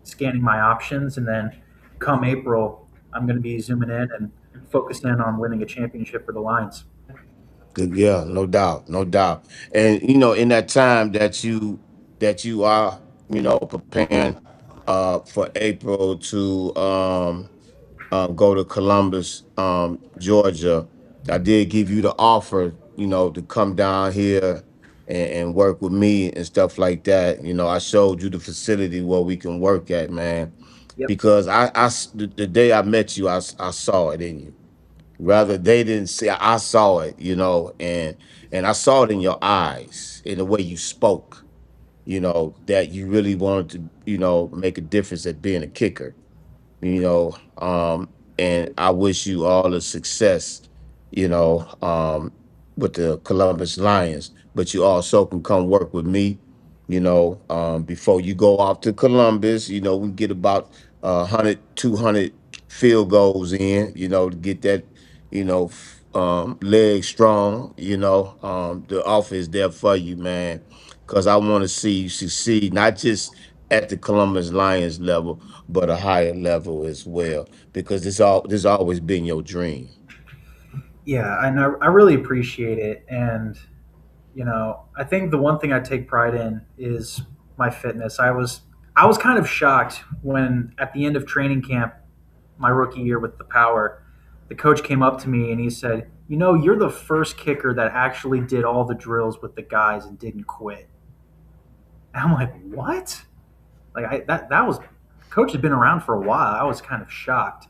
scanning my options, and then come April, I'm going to be zooming in and focusing in on winning a championship for the Lions. Good. Yeah, no doubt, no doubt. And in that time that you are, preparing for April to go to Columbus, Georgia. I did give you the offer, to come down here and work with me and stuff like that. I showed you the facility where we can work at, man. Yep. Because the day I met you, I saw it in you. Rather, they didn't see, I saw it, and I saw it in your eyes, in the way you spoke, that you really wanted to, make a difference at being a kicker you know and I wish you all the success you know with the Columbus Lions, but you also can come work with me before you go off to Columbus. We get about 100 200 field goals in, to get that leg strong. The offer is there for you, man, because I want to see you succeed, not just at the Columbus Lions level, but a higher level as well, because this always been your dream. Yeah, and I really appreciate it. And I think the one thing I take pride in is my fitness. I was kind of shocked when at the end of training camp, my rookie year with the Power, the coach came up to me and he said, you're the first kicker that actually did all the drills with the guys and didn't quit. And I'm like, what? Like that was coach had been around for a while. I was kind of shocked.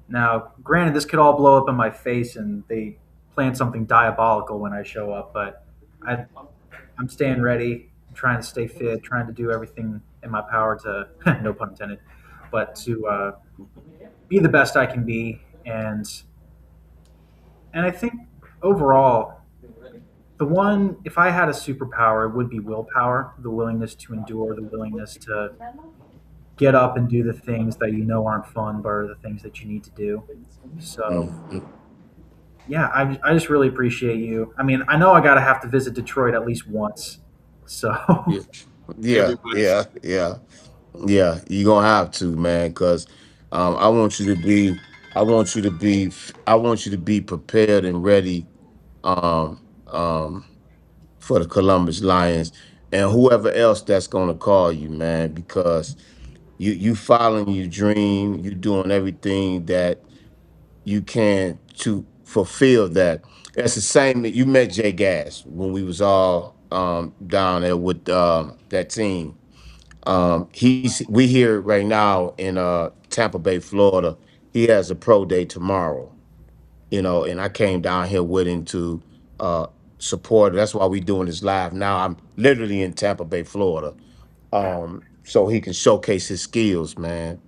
Now, granted, this could all blow up in my face, and they plan something diabolical when I show up. But I, I'm staying ready, trying to stay fit, trying to do everything in my power to, no pun intended, but to be the best I can be. And I think overall, the one, if I had a superpower, it would be willpower, the willingness to endure, the willingness to get up and do the things that you know aren't fun, but are the things that you need to do. So, Mm, yeah, I just really appreciate you. I mean, I know I got to have to visit Detroit at least once. So, yeah, yeah, Everybody yeah, yeah, yeah. You gonna have to, man, because I want you to be, I want you to be, I want you to be prepared and ready um, um, for the Columbus Lions and whoever else that's gonna call you, man, because you following your dream, you doing everything that you can to fulfill that. It's the same that you met Jay Gas when we was all down there with that team. He's we here right now in Tampa Bay, Florida. He has a pro day tomorrow, and I came down here with him to uh support. That's why we doing this live now. I'm literally in Tampa Bay, Florida, so he can showcase his skills, man.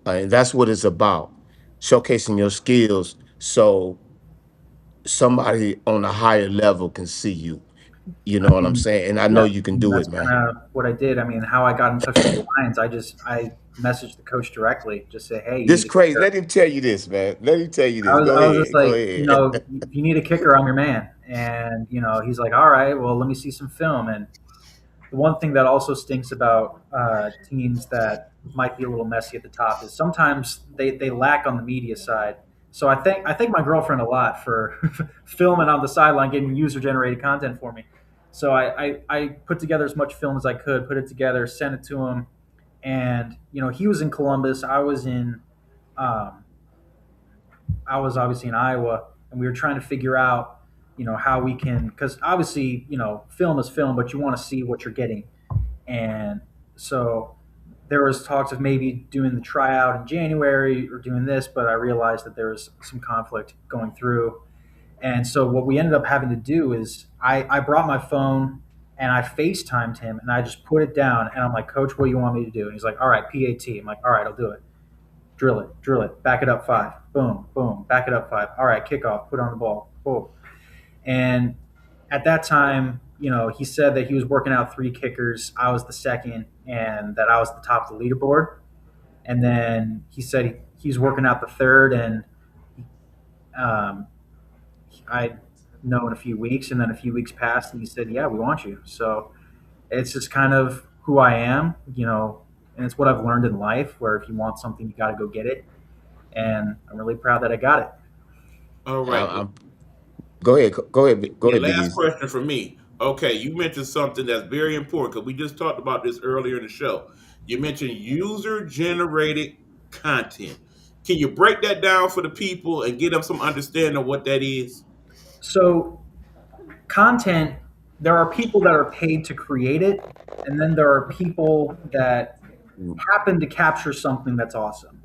And that's what it's about, showcasing your skills so somebody on a higher level can see you. You I know what I'm mean, saying? And I yeah, know you I can mean, do that's it, man. kind of what I did. I mean, how I got in touch with the Lions, I messaged the coach directly, just say, hey, you This need a crazy. kicker. Let him tell you this, man. Let him tell you this. Go I was just ahead. Go like, ahead. if you need a kicker, I'm your man. And he's like, all right, well, let me see some film. And the one thing that also stinks about teams that might be a little messy at the top is sometimes they lack on the media side. So I thank my girlfriend a lot for filming on the sideline, getting user generated content for me. So I put together as much film as I could, put it together, sent it to him, and he was in Columbus, um, I was obviously in Iowa, and we were trying to figure out how we can, because obviously film is film, but you want to see what you're getting. And so there was talks of maybe doing the tryout in January or doing this, but I realized that there was some conflict going through. And so what we ended up having to do is I brought my phone and I FaceTimed him and I just put it down and I'm like, Coach, what do you want me to do? And he's like, all right, PAT. I'm like, all right, I'll do it. Drill it, back it up five. Boom, boom, back it up five. All right, kickoff, put on the ball. Boom. And at that time, he said that he was working out three kickers. I was the second, and that I was at the top of the leaderboard. And then he said he's working out the third, and um, I know in a few weeks. And then a few weeks passed, and he said, "Yeah, we want you." So it's just kind of who I am, and it's what I've learned in life. Where if you want something, you got to go get it. And I'm really proud that I got it. All right. I'm, go ahead. Go ahead. Go Yeah, ahead, Big last Easy. question for me. Okay, you mentioned something that's very important because we just talked about this earlier in the show. You mentioned user generated content. Can you break that down for the people and give them some understanding of what that is? So content, there are people that are paid to create it, and then there are people that happen to capture something that's awesome.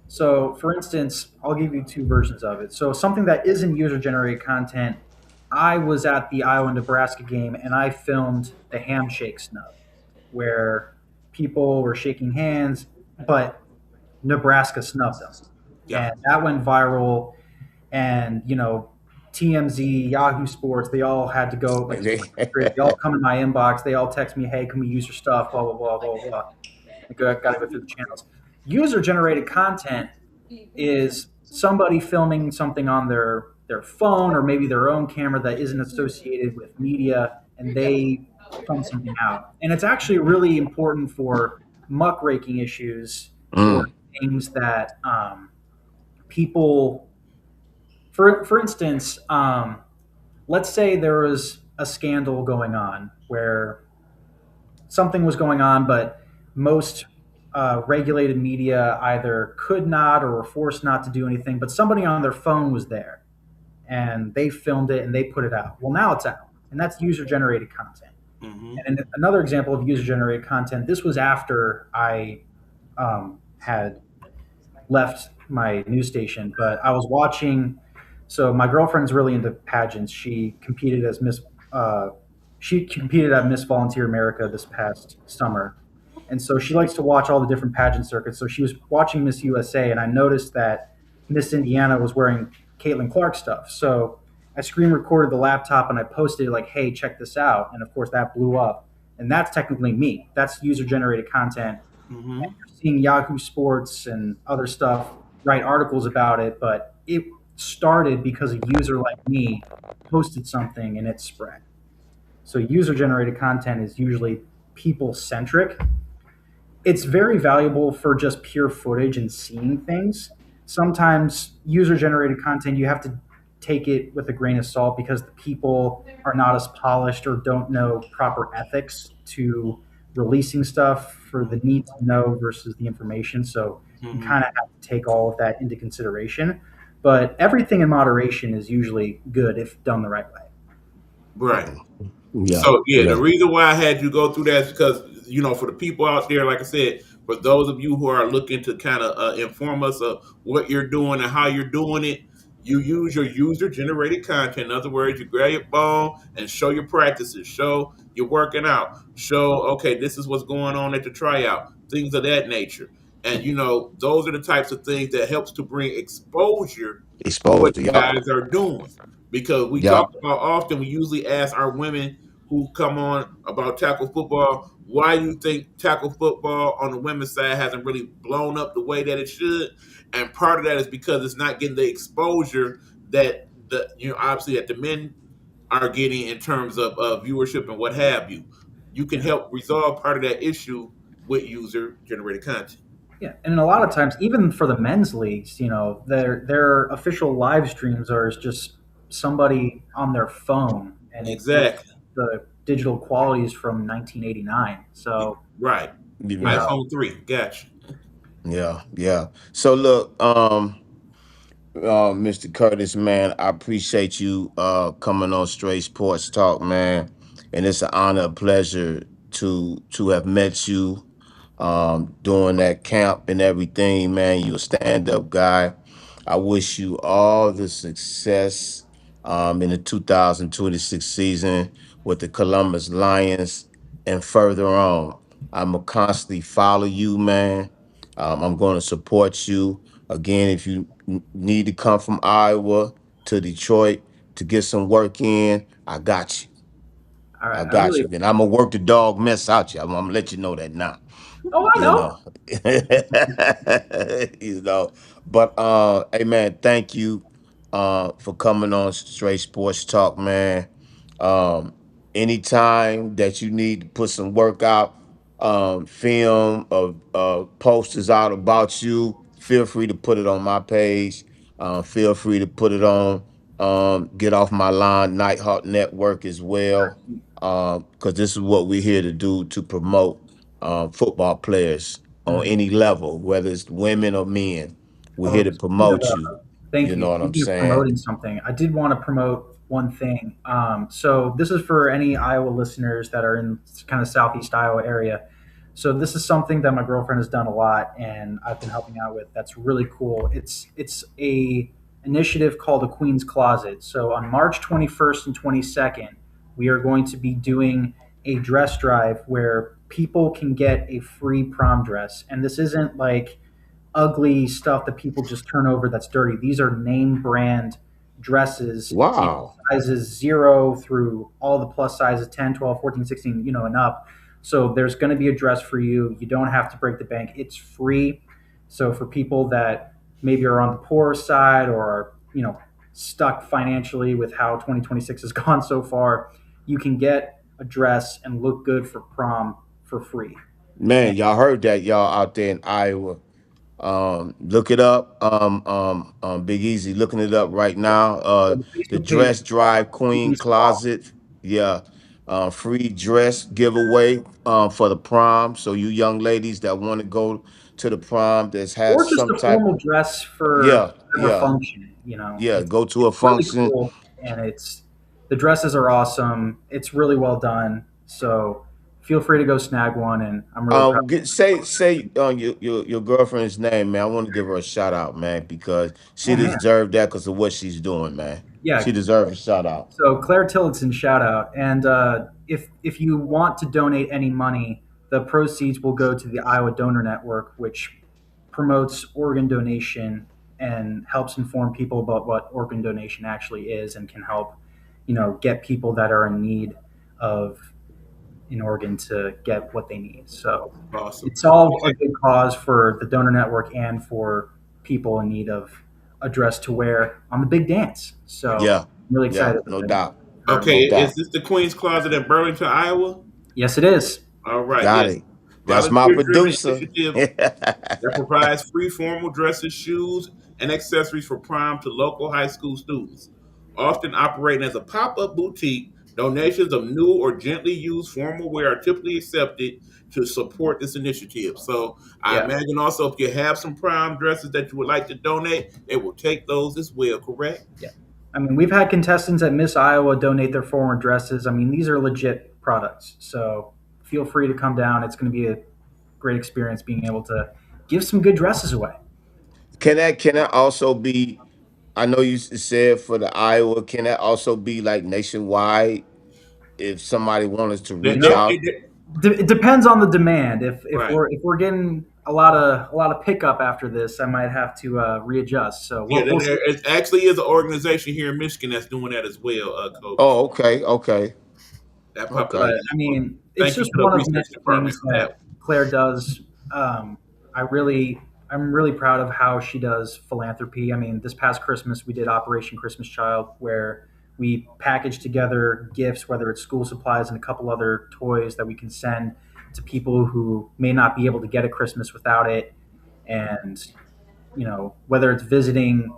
So, for instance, I'll give you two versions of it. So, something that isn't user generated content, I was at the Iowa Nebraska game and I filmed the handshake snub where people were shaking hands, but Nebraska snubbed them. Yeah. And that went viral. And, TMZ, Yahoo Sports, they all had to go, like Sports Illustrated, they all come in my inbox. They all text me, hey, can we use your stuff? Blah, blah, blah, blah, blah. I got to go through the channels. User generated content is somebody filming something on their phone or maybe their own camera that isn't associated with media, and they film something out. And it's actually really important for muckraking issues or Mm, things that people, for instance, let's say there was a scandal going on where something was going on, but most regulated media either could not or were forced not to do anything, but somebody on their phone was there and they filmed it and they put it out. Well, now it's out, and that's user generated content. Mm-hmm. And another example of user generated content, this was after I had left my news station, but I was watching. So my girlfriend's really into pageants. Uh, she competed at Miss Volunteer America this past summer, and so she likes to watch all the different pageant circuits. So she was watching Miss USA, and I noticed that Miss Indiana was wearing Caitlin Clark stuff. So I screen recorded the laptop and I posted it like, "Hey, check this out!" And of course, that blew up. And that's technically me. That's user generated content. Mm-hmm. Seeing Yahoo Sports and other stuff write articles about it, but it started because a user like me posted something and it spread. So user generated content is usually people centric. It's very valuable for just pure footage and seeing things. Sometimes user generated content, you have to take it with a grain of salt because the people are not as polished or don't know proper ethics to releasing stuff for the need to know versus the information. So you Mm-hmm. kind of have to take all of that into consideration. But everything in moderation is usually good if done the right way. Right. Yeah, So yeah, the yeah. reason why I had you go through that is because for the people out there, like I said, for those of you who are looking to kind of inform us of what you're doing and how you're doing it, you use your user generated content. In other words, you grab your phone and show your practices, show you're working out, show okay, this is what's going on at the tryout, things of that nature. And those are the types of things that helps to bring exposure to what Exposure. you Yup. guys are doing. Because we talk Yup. about often, we usually ask our women who come on about tackle football, why do you think tackle football on the women's side hasn't really blown up the way that it should? And part of that is because it's not getting the exposure that obviously that the men are getting in terms of viewership and what have you. You can Yeah. help resolve part of that issue with user generated content. Yeah, and a lot of times, even for the men's leagues, their official live streams are just somebody on their phone, and it looks Exactly. the digital qualities from 1989. So Right. you Yeah. know, iPhone 3. Gotcha. Yeah. Yeah. So look, Mr. Curtis, man, I appreciate you coming on Straight Sports Talk, man. And it's an honor, a pleasure to have met you during that camp and everything, man. You're a stand-up guy. I wish you all the success in the 2026 season with the Columbus Lions and further on. I'm gonna constantly follow you, man. I'm going to support you. Again, if you need to come from Iowa to Detroit to get some work in, I got you. all I right, I got really. you. And I'm gonna work the dog mess out you. I'm gonna let you know that now. Oh, I You know. know. you know. But hey man, thank you for coming on Straight Sports Talk, man. Um anytime that you need to put some workout film or posters out about you, feel free to put it on my page. Feel free to put it on Get Off My Line Nighthawk Network as well. Because this is what we're here to do, to promote football players on Mhm. any level, whether it's women or men. We're here Oh, to speaking of, promote you. thank You you. know what I'm Speaking of saying? promoting something, I did want to promote one thing. So this is for any Iowa listeners that are in kind of Southeast Iowa area. So this is something that my girlfriend has done a lot, and I've been helping out with. That's really cool. It's a initiative called the Queen's Closet. So on March 21st and 22nd, we are going to be doing a dress drive where people can get a free prom dress, and this isn't like ugly stuff that people just turn over that's dirty. These are name brand dresses in Wow. sizes 0 through all the plus sizes 10, 12, 14, 16, and up. So there's going to be a dress for you. You don't have to break the bank. It's free. So for people that maybe are on the poor side or are, stuck financially with how 2026 has gone so far, you can get a dress and look good for prom for free. And Man, y'all heard that, y'all out there in Iowa. Look it up. Big Easy looking it up right now. the The Facebook page Dress is called Drive Queen Queen's Closet. Closet. Yeah. Free dress giveaway for the prom. So you young ladies that want to go to the prom that has Or just some a type, formal dress for yeah. whatever yeah, function. yeah. Go to a It's really function. cool, and the dresses are awesome. It's really well done. So feel free to go snag one, and I'm really proud. Say your girlfriend's name, man. I want to give her a shout out, man, because she Oh man, deserved that because of what she's doing, man. She yeah. deserves a shout out. So Claire Tillotson, shout out. And if you want to donate any money, the proceeds will go to the Iowa Donor Network, which promotes organ donation and helps inform people about what organ donation actually is and can help, get people that are in need of an organ to get what they need. So Awesome. it's all a good cause for the donor network and for people in need of a dress to wear on the big dance. So Yeah, I'm really yeah, excited no about doubt, her. Okay, no is doubt. this the Queen's Closet in Burlington, Iowa? Yes, it is. All right, Got yes. it. That's my Volunteer-driven producer. initiative that provides free formal dresses, shoes, and accessories for prom to local high school students. Often operating as a pop-up boutique, donations of new or gently used formal wear are typically accepted to support this initiative. So I Yeah. imagine also if you have some prom dresses that you would like to donate, they will take those as well, correct? Yeah. I mean, we've had contestants at Miss Iowa donate their former dresses. I mean, these are legit products. So feel free to come down. It's going to be a great experience being able to give some good dresses away. Can that also be? I know you said for the Iowa. Can that also be like nationwide? If somebody wanted to They, You reach they, know, out, they, it depends on the demand. If right. we're getting a lot of pickup after this, I might have to readjust. So Yeah, we'll see. it actually is an organization here in Michigan that's doing that as well, Coach. oh, okay, okay, That popped up But okay. in I mean, it's Thank you just to the one of research many department things for that that. Claire does. Um, I really, I'm really proud of how she does philanthropy. I mean, this past Christmas we did Operation Christmas Child, where we packaged together gifts, whether it's school supplies and a couple other toys that we can send to people who may not be able to get a Christmas without it, and whether it's visiting,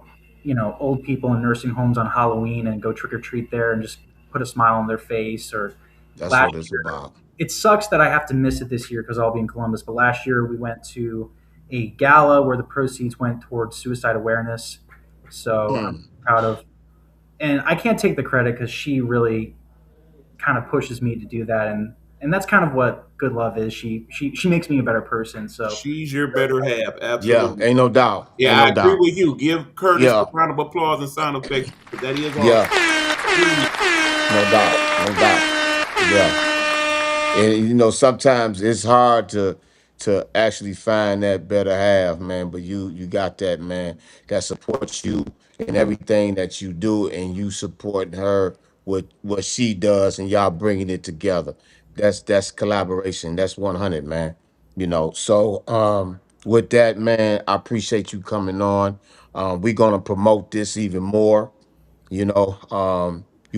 old people in nursing homes on Halloween and go trick or treat there and just put a smile on their face. Or That's last what it's year, about. it sucks that I have to miss it this year because I'll be in Columbus. But last year we went to a gala where the proceeds went towards suicide awareness. So I'm Hmm. proud of, and I can't take the credit because she really kind of pushes me to do that, and that's kind of what good love is. She makes me a better person. So She's your better half, Yeah, absolutely. ain't no doubt. Yeah, Ain't I no agree doubt. with you. Give Curtis a Yeah, round of applause and sound effects because that is yeah, awesome. Genius. no doubt, no doubt. Yeah. And sometimes it's hard to actually find that better half, man. But you got that, man, that supports you in everything that you do, and you supporting her with what she does, and y'all bringing it together. That's collaboration. That's 100, man. So with that, man, I appreciate you coming on. We're gonna promote this even more. You're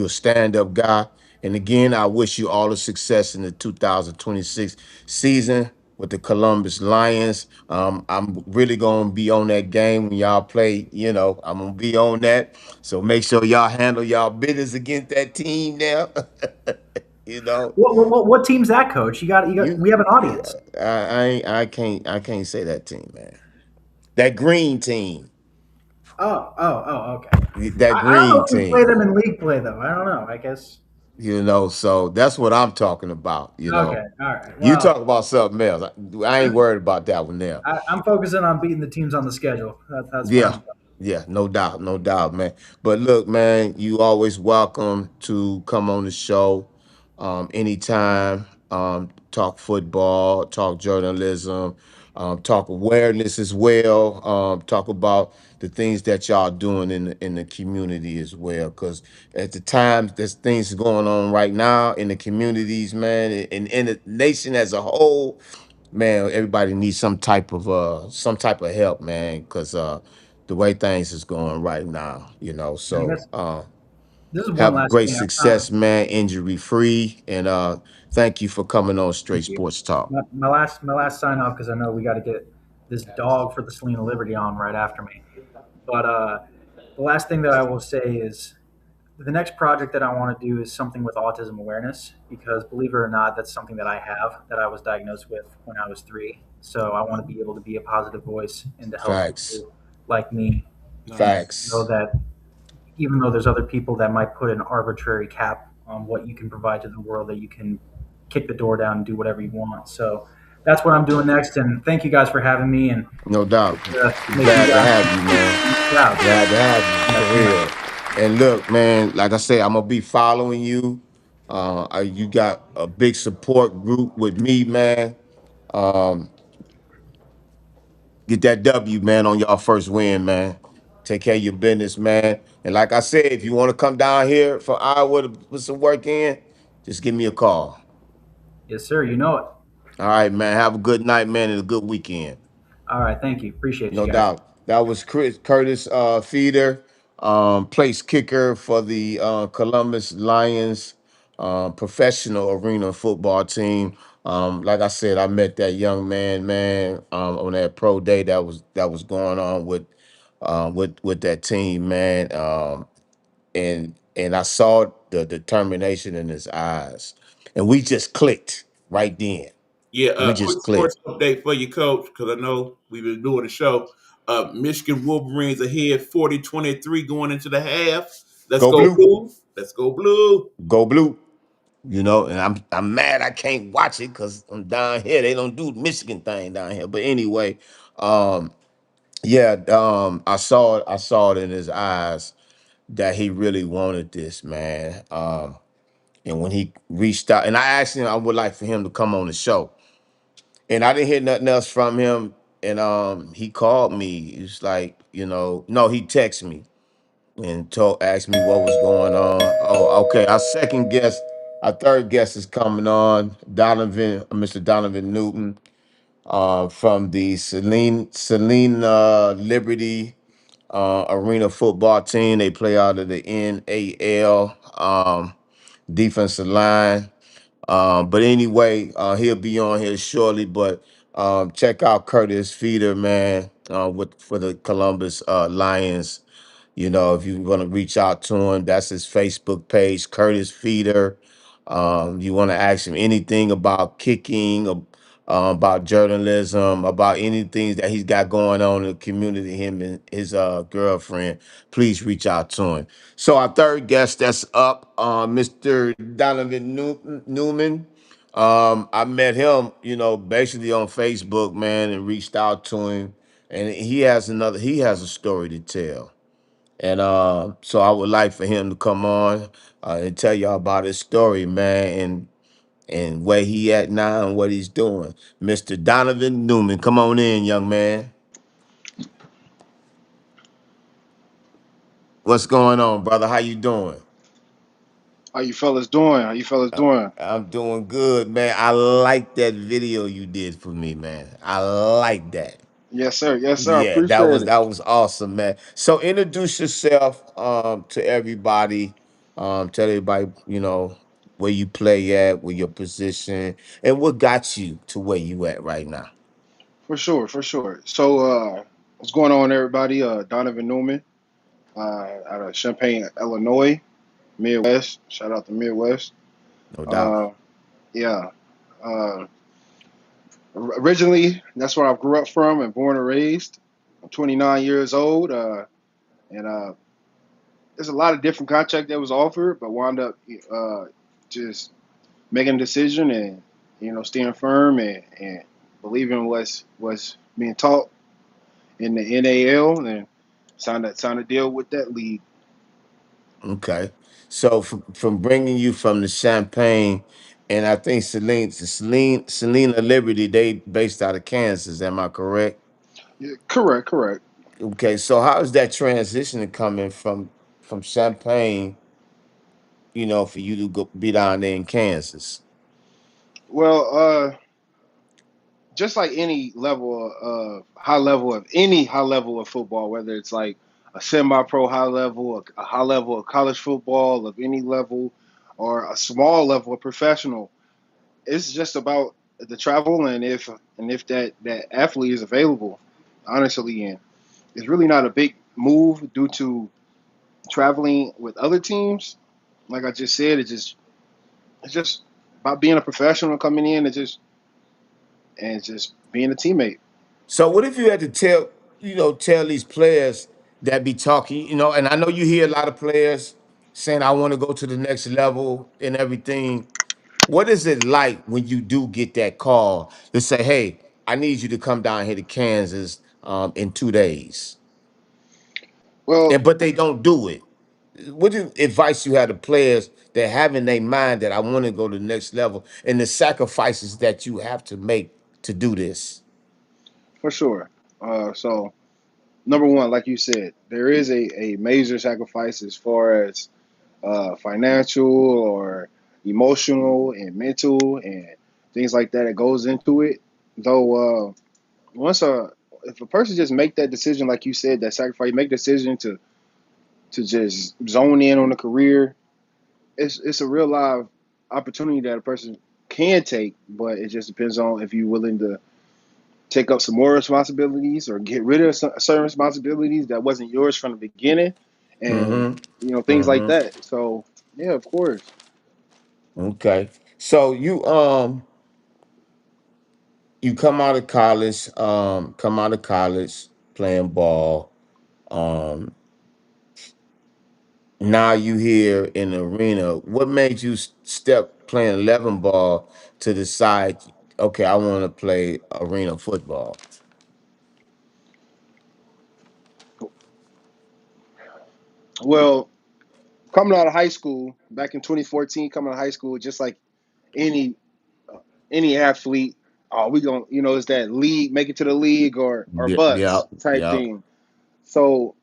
a stand-up guy. And again, I wish you all the success in the 2026 season with the Columbus Lions. I'm really gonna be on that game when y'all play. I'm gonna be on that. So make sure y'all handle y'all business against that team now. you know, what team's that, Coach? You got. you. We have an audience. I can't say that team, man. That green team. Oh, okay. That I don't know green if we play team. them in league play though. I don't know. I guess. So that's what I'm talking about. Okay, all right. You Well, talk about something else. I ain't worried about that one now. I'm focusing on beating the teams on the schedule. That's what Yeah, I'm. yeah, no doubt, man. But look, man, you always welcome to come on the show anytime. Talk football, talk journalism, talk awareness as well. Talk about the things that y'all doing in the community as well. Because at the time, there's things going on right now in the communities, man, and in the nation as a whole. Man, everybody needs some type of help, man, because the way things is going right now, I So guess this is one have last great thing. I success, man, injury free, and thank you for coming on Straight Thank you. Sports Talk. My last sign off because I know we got to get this dog for the Selena Liberty on right after me. But the last thing that I will say is the next project that I want to do is something with autism awareness because believe it or not, that's something that I have that I was diagnosed with when I was 3. So I want to be able to be a positive voice and to help Facts. people like me And Nice. know Facts. that even though there's other people that might put an arbitrary cap on what you can provide to the world, that you can kick the door down and do whatever you want. So that's what I'm doing next. And thank you guys for having me, and No doubt. make you Glad to guys have you, man. proud. Glad to have you Yes, for sir. real. And look, man, like I said, I'm gonna be following you. You got a big support group with me, man. Um, get that W, man, on y'all first win, man. Take care of your business, man. And like I said, if you want to come down here for Iowa to put some work in, just give me a call. Yes, sir. You know it. All right, man. Have a good night, man, and a good weekend. All right. Thank you. Appreciate you No guys. doubt. That was Curtis Feeder, place kicker for the Columbus Lions professional arena football team. Like I said, I met that young man, on that pro day that was going on with that team, man. And I saw the determination in his eyes, and we just clicked right then. Yeah, We quick just sports clicked. update for you, coach, because I know we've been doing the show. Michigan Wolverines ahead 40-23 going into the half. Let's Go go blue, blue. Let's go blue. go blue. And I'm mad I can't watch it because I'm down here. They don't do the Michigan thing down here. But anyway, um, yeah, I saw it in his eyes that he really wanted this, man. And when he reached out, and I asked him, I would like for him to come on the show, and I didn't hear nothing else from him. And he called me. It's like, no, he texted me and asked me what was going on. Oh, okay. Our third guest is coming on, Mr. Donovan Newton, from the Selena Liberty Arena football team. They play out of the NAL defensive line. But anyway, he'll be on here shortly. But check out Curtis Feeder, man, for the Columbus Lions. If you want to reach out to him, that's his Facebook page, Curtis Feeder. You want to ask him anything about kicking, about journalism, about anything that he's got going on in the community, him and his girlfriend, please reach out to him. So our third guest that's up, Mr. Donovan Newman. I met him, basically on Facebook, man, and reached out to him. And he has a story to tell. And so I would like for him to come on and tell y'all about his story, man, and where he at now and what he's doing. Mr. Donovan Newman, come on in, young man. What's going on, brother? How you doing? How you fellas doing? How you fellas doing? I'm doing good, man. I like that video you did for me, man. I like that. Yes, sir. Yes, sir. Yeah, that Appreciate was it. that was awesome, man. So introduce yourself to everybody. Tell everybody, where you play at, where your position, and what got you to where you at right now. For sure, for sure. So, what's going on, everybody? Donovan Newman, out of Champaign, Illinois, Midwest. Shout out to Midwest. No doubt. Uh, yeah. Uh, Originally, that's where I grew up from and born and raised. I'm 29 years old, and there's a lot of different contract that was offered, but wound up just making a decision and staying firm and believing what's being taught in the NAL and signed a deal with that league. Okay. So from bringing you from the Champagne, and I think Selena Liberty, they based out of Kansas. Am I correct? Yeah, correct, correct. Okay. So how is that transition coming from Champagne, for you to go be down there in Kansas? Well, just like any level of high level of football, whether it's like a semi-pro high level, a high level of college football of any level, or a small level of professional, it's just about the travel and if that athlete is available, honestly, and it's really not a big move due to traveling with other teams. Like I just said, it's just about being a professional coming in and just being a teammate. So what if you had to tell these players that be talking, and I know you hear a lot of players saying, I want to go to the next level and everything. What is it like when you do get that call to say, hey, I need you to come down here to Kansas in 2 days? Well, But they don't do it. What advice you have to players that have in their mind that I want to go to the next level and the sacrifices that you have to make to do this? for sure. So number one, like you said, there is a major sacrifice as far as financial or emotional and mental and things like that. It goes into it. Though once a if a person just make that decision, like you said, that sacrifice, make the decision to just zone in on a career, it's a real live opportunity that a person can take, but it just depends on if you're willing to take up some more responsibilities or get rid of certain responsibilities that wasn't yours from the beginning, and Mm-hmm. things like Mm-hmm. that. So yeah, of course. Okay. So you come out of college playing ball. Um, Now you here in the arena. What made you step playing 11 ball to decide, okay, I want to play arena football? Well, coming out of high school back in 2014, coming out of high school, just like any any athlete, we gonna it's that league, make it to the league or Yeah, yeah, bust type yeah. thing. So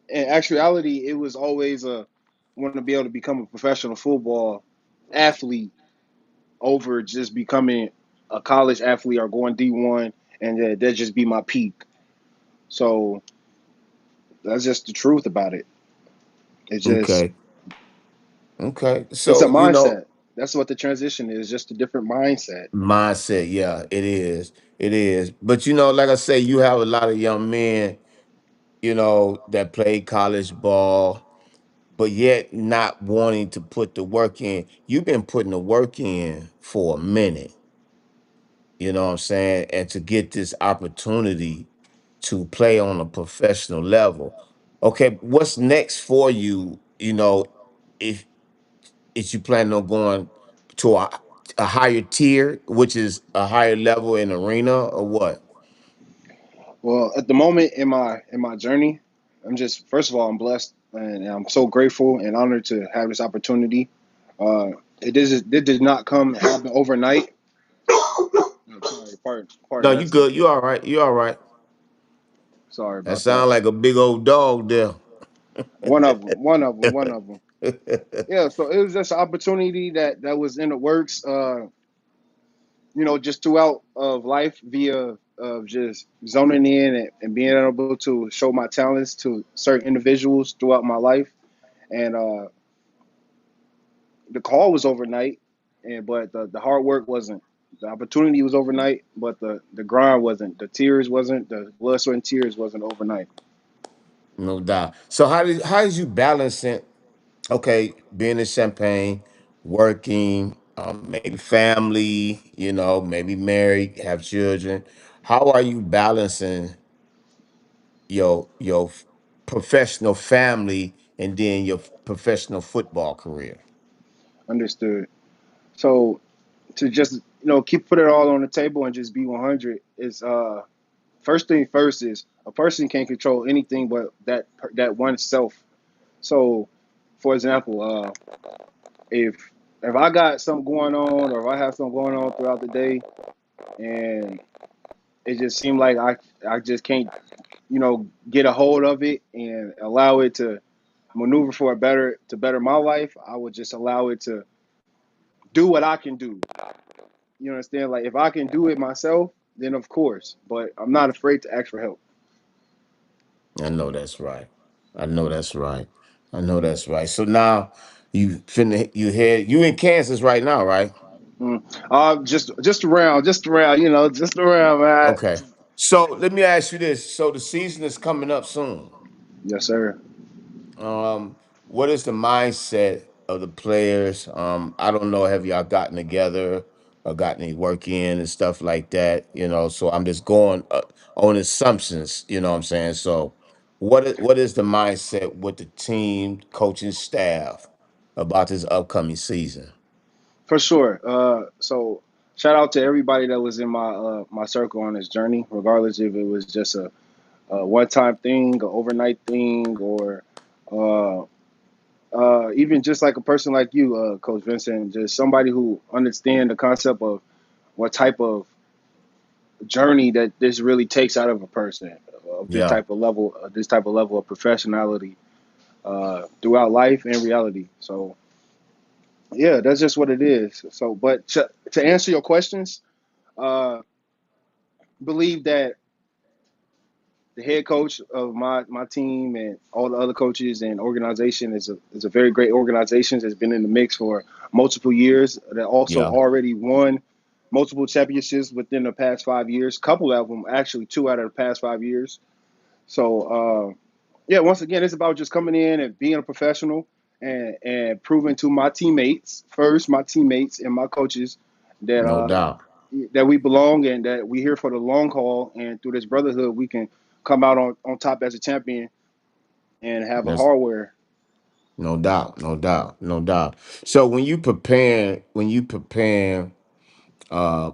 in actuality, it was always a want to be able to become a professional football athlete over just becoming a college athlete or going D1, and that just be my peak. So that's just the truth about it. It's just Okay, okay. it's a So mindset. That's what the transition is, just a different mindset. mindset. Yeah, it is. It is. But like I say, you have a lot of young men, that play college ball, but yet not wanting to put the work in. You've been putting the work in for a minute. You know what I'm saying? And to get this opportunity to play on a professional level. Okay, what's next for you? If you plan on going to a higher tier, which is a higher level in arena, or what? Well, at the moment in my journey, I'm just first of all I'm blessed and I'm so grateful and honored to have this opportunity. It did not happen overnight. I'm sorry, No, pardon. you That's a good. You all right. You all right. sorry That about that. sounds like a big old dog there. One of them. Yeah, so it was just an opportunity that was in the works. Just throughout of life via of just zoning in and being able to show my talents to certain individuals throughout my life. And the call was overnight, but the hard work wasn't. The opportunity was overnight, but the grind wasn't. The tears wasn't. The blood, sweat, and tears wasn't overnight. No doubt. So how did you balance it? Okay, being in Champagne, working, maybe family, maybe married, have children. How are you balancing your professional family and then your professional football career? Understood. So to just keep put it all on the table and just be 100 is first thing first is a person can't control anything but that one self. So, for example, if I got something going on or if I have something going on throughout the day and it just seemed like I just can't get a hold of it and allow it to maneuver for a better to better my life, I would just allow it to do what I can do. You understand? Like if I can do it myself, then of course. But I'm not afraid to ask for help. I know that's right. I know that's right. I know that's right. So now you in Kansas right now, right? Mm. Just around, just around, man. Okay. So let me ask you this. So the season is coming up soon. Yes, sir. What is the mindset of the players? I don't know. Have y'all gotten together or gotten any work in and stuff like that? So I'm just going on assumptions. You know what I'm saying? So, what is the mindset with the team, coaching staff about this upcoming season? For sure. So shout out to everybody that was in my circle on this journey, regardless if it was just a one time thing, an overnight thing, or uh, even just like a person like you, Coach Vincent, just somebody who understand the concept of what type of journey that this really takes out of a person, of Yeah, this type of level of professionality throughout life and reality. So yeah, that's just what it is. So, but to answer your questions, uh, believe that the head coach of my team and all the other coaches and organization is a very great organization that's been in the mix for multiple years. That also yeah, already won multiple championships within the past 5 years. Couple of them, actually, two out of the past 5 years. So yeah, once again, it's about just coming in and being a professional and proving to my teammates first, my teammates and my coaches that no doubt. that we belong and that we're here for the long haul. And through this brotherhood, we can come out on top as a champion and have a That's hardware. no doubt, no doubt, no doubt. So when you prepare, uh,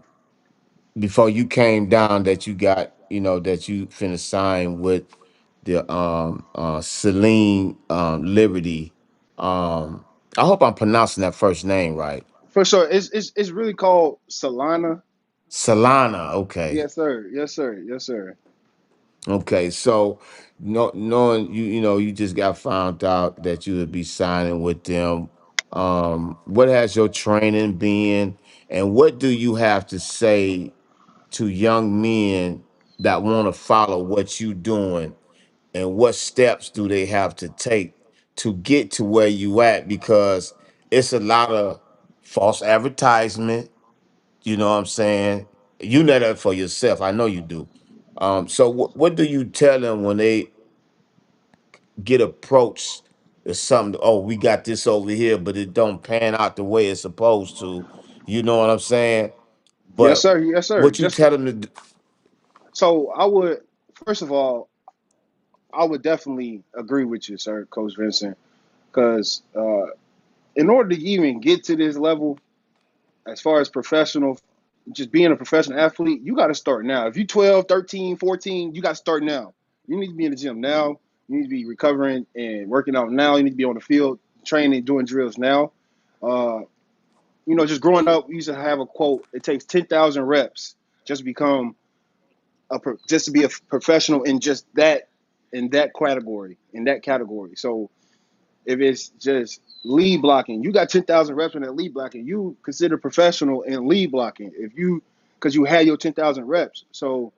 before you came down, that you got, that you finna sign with the Celine Liberty. I hope I'm pronouncing that first name right. For sure, it's really called Solana. Solana. Okay. Yes, sir. Yes, sir. Yes, sir. Okay. So, no, knowing you just got found out that you would be signing with them. What has your training been, and what do you have to say to young men that want to follow what you doing, and what steps do they have to take to get to where you at? Because it's a lot of false advertisement. You know what I'm saying? You know that for yourself. I know you do. So what do you tell them when they get approached to something? Oh, we got this over here, but it don't pan out the way it's supposed to. You know what I'm saying? Yes, But sir. Yes, sir. what you Just tell them to do? so I would first of all, I would definitely agree with you, sir, Coach Vincent, because in order to even get to this level, as far as professional, just being a professional athlete, you got to start now. If you're 12, 13, 14, you got to start now. You need to be in the gym now. You need to be recovering and working out now. You need to be on the field training, doing drills now. Uh, just growing up, we used to have a quote: "It takes 10,000 reps just to become just to be a professional in just that category." So if it's just lead blocking, you got 10,000 reps in that lead blocking. You consider professional in lead blocking because you had your 10,000 reps. So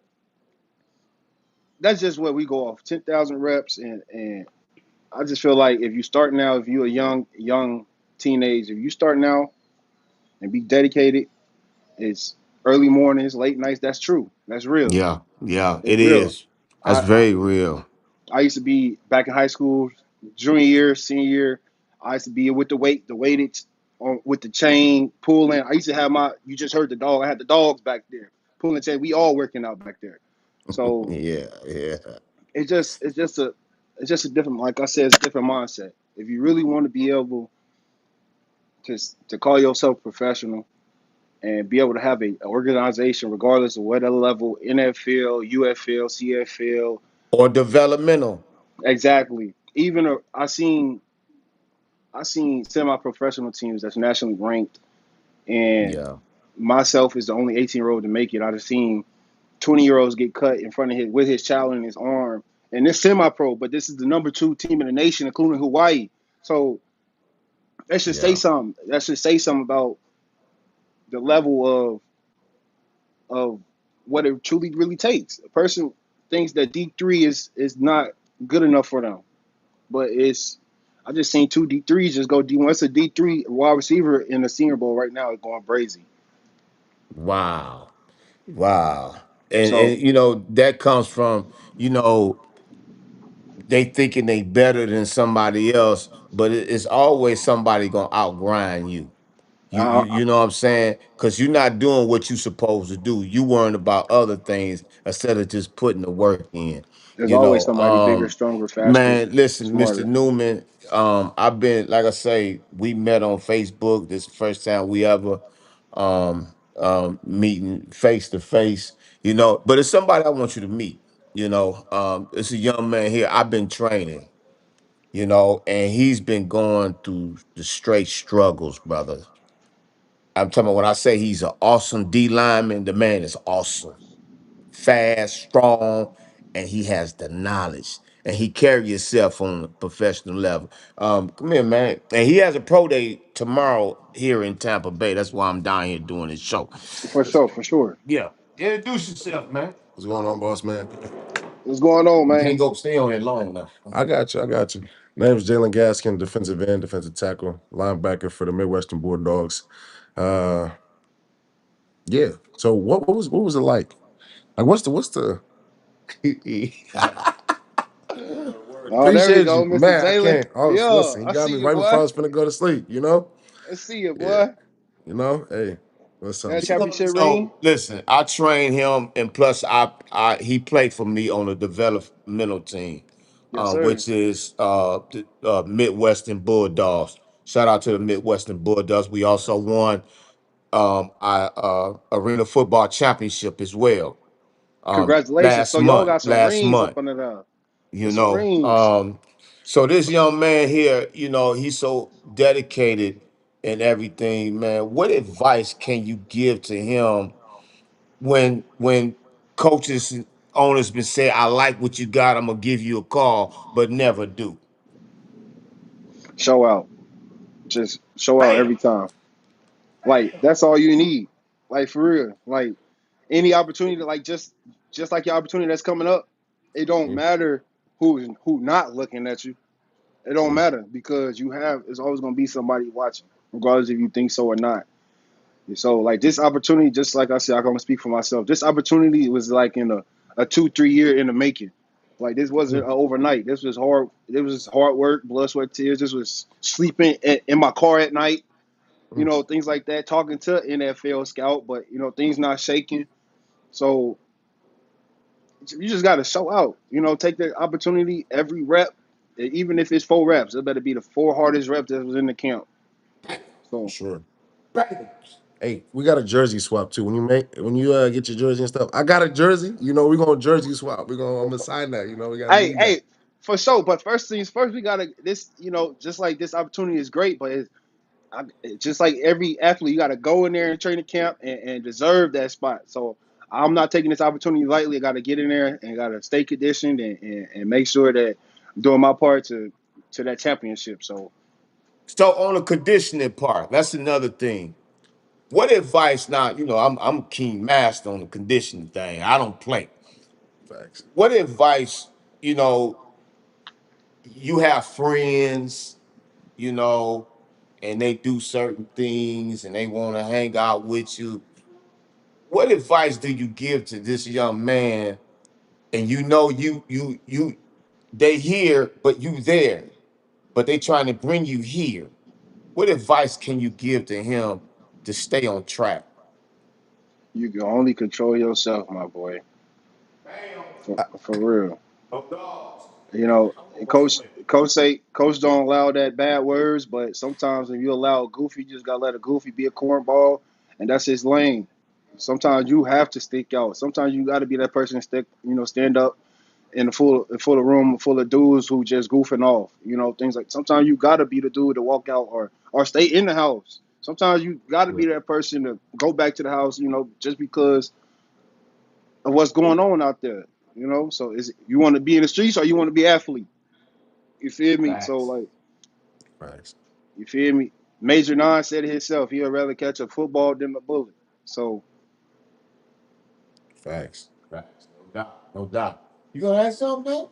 that's just what we go off 10,000 reps. And I just feel like if you start now, if you're a young teenage, if you start now and be dedicated, it's early mornings, late nights. That's true. That's real. Yeah, yeah, It's it real. is. That's I, very real. I used to be back in high school, junior year, senior year. I used to be with the weighted with the chain pulling. I used to have you just heard the dog. I had the dogs back there pulling chain. We all working out back there. So Yeah, yeah. it's just a different, like I said, it's a different mindset. If you really want to be able to call yourself professional and be able to have a organization, regardless of what level, NFL, UFL, CFL, Or developmental. exactly. Even I seen semi-professional teams that's nationally ranked, and Yeah, myself is the only 18-year-old to make it. I've seen 20-year-olds get cut in front of his with his child in his arm, and this semi-pro, but this is the number two team in the nation, including Hawaii. So that should say yeah. something. That should say something about the level of what it truly really takes. A person thinks that D3 is not good enough for them, but it's. I just seen two D3s just go D1. It's a D3 wide receiver in the Senior Bowl right now is going crazy. Wow. Wow. And So that comes from, you know, they thinking they better than somebody else, but it's always somebody gonna outgrind you. You know what I'm saying? Because you're not doing what you're supposed to do. You worrying about other things instead of just putting the work in. There's You always know, somebody bigger, stronger, faster, man, listen, Mr. smarter. Newman. I've been, like I say, we met on Facebook. This is the first time we ever meeting face to face. You know, but it's somebody I want you to meet. You know, it's a young man here. I've been training. You know, and he's been going through the straight struggles, brother. I'm talking about when I say he's an awesome D lineman, the man is awesome, fast, strong, and he has the knowledge. And he carry himself on a professional level. Come here, man. And he has a pro day tomorrow here in Tampa Bay. That's why I'm down here doing this show. For sure, for sure. Yeah. Introduce yourself, man. What's going on, boss man? What's going on, You man? can't go stay on here long enough. I got you. I got you. My name is Jalen Gaskin, defensive end, defensive tackle, linebacker for the Midwestern Bulldogs. Uh, yeah. So what was it like? Like what's the Oh, there we appreciate go, you, Mr. man. I Jalen. can't. Oh, Yo, listen, he I got see me you, right before I boy. was finna go to sleep. You know? I see you, Yeah. boy. You know? Hey, listen. That championship ring. So listen, I trained him, and plus, I he played for me on the developmental team, Yes, sir. which is the Midwestern Bulldogs. Shout out to the Midwestern Bulldogs. We also won our arena football championship as well. Congratulations. Last So y'all month, got some last rings month, up under there. you There's some know. rings. So this young man here, you know, he's so dedicated and everything, man. What advice can you give to him when coaches and owners been saying, "I like what you got, I'm gonna give you a call," but never do? Show out. Just show out Bam. every time. Like that's all you need. Like for real. Like any opportunity to just like your opportunity that's coming up, it don't Mhm, matter who not looking at you. It don't mhm, matter because you have it's always gonna be somebody watching, regardless if you think so or not. And so like this opportunity, just like I said, I can only speak for myself. This opportunity was like in a 2-3 year in the making. Like this wasn't mhm, overnight. This was hard. It was hard work, blood, sweat, tears. This was sleeping in my car at night, mhm. things like that. Talking to NFL scout, but things not shaking. So you just got to show out. Take the opportunity every rep, even if it's 4 reps. It better be the 4 hardest reps that was in the camp. For So sure. Hey, we got a jersey swap too. When you get your jersey and stuff, I got a jersey. You know, we're gonna jersey swap. I'm gonna sign that. You know, we gotta hey, need that. hey, for sure. But first things first, we gotta this. Just like this opportunity is great, but just like every athlete, you got to go in there and training camp and deserve that spot. So I'm not taking this opportunity lightly. I got to get in there and got to stay conditioned and make sure that I'm doing my part to that championship. So So on the conditioning part, that's another thing. What advice now? You know, I'm a keen master on the conditioning thing. I don't play. Facts. What advice, you know, you have friends, you know, and they do certain things and they want to hang out with you. What advice do you give to this young man? And you know you they here, but you there, but they trying to bring you here. What advice can you give to him to stay on track? you can only control yourself, my boy. For real. And coach don't allow that bad words, but sometimes if you allow a goofy, you just gotta let a goofy be a cornball, and that's his lane. Sometimes you have to stick out. Sometimes you got to be that person to stand up in a full of room full of dudes who just goofing off. Things like sometimes you got to be the dude to walk out or stay in the house. Sometimes you got to Yeah. be that person to go back to the house. Just because of what's going on out there. So is you want to be in the streets or you want to be an athlete? You feel me? So Facts. like, Facts. you feel me? Major Nine said it himself. He'd rather catch a football than a bullet. So Facts. Facts. No doubt. No doubt. You gonna ask something, man?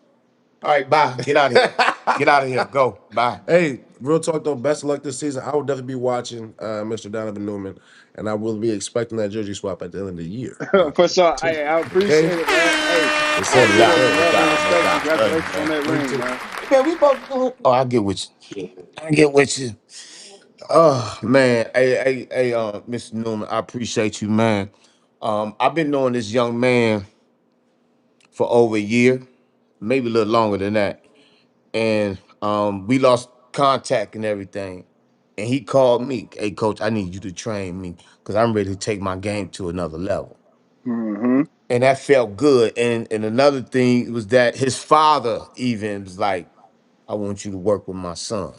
All right, bye. Get out of here. Get out of here. Go. Bye. Hey, real talk though. Best of luck this season. I will definitely be watching Mr. Donovan Newman, and I will be expecting that jersey swap at the end of the year. for sure, Too. I Okay. appreciate it, man. Hey, Yes No sir. appreciate Yes doubt. it. sir. No Love and doubt. No respect. doubt. Love you, Congratulations on man. that You ring, too. man. Man, we both doing. Oh, I'll get with you. I'll get with you. Oh man, Mr. Newman, I appreciate you, man. I've been knowing this young man for over a year, maybe a little longer than that, and we lost contact and everything. And he called me, "Hey, coach, I need you to train me because I'm ready to take my game to another level." Mm-hmm. And that felt good. And another thing was that his father even was like, "I want you to work with my son,"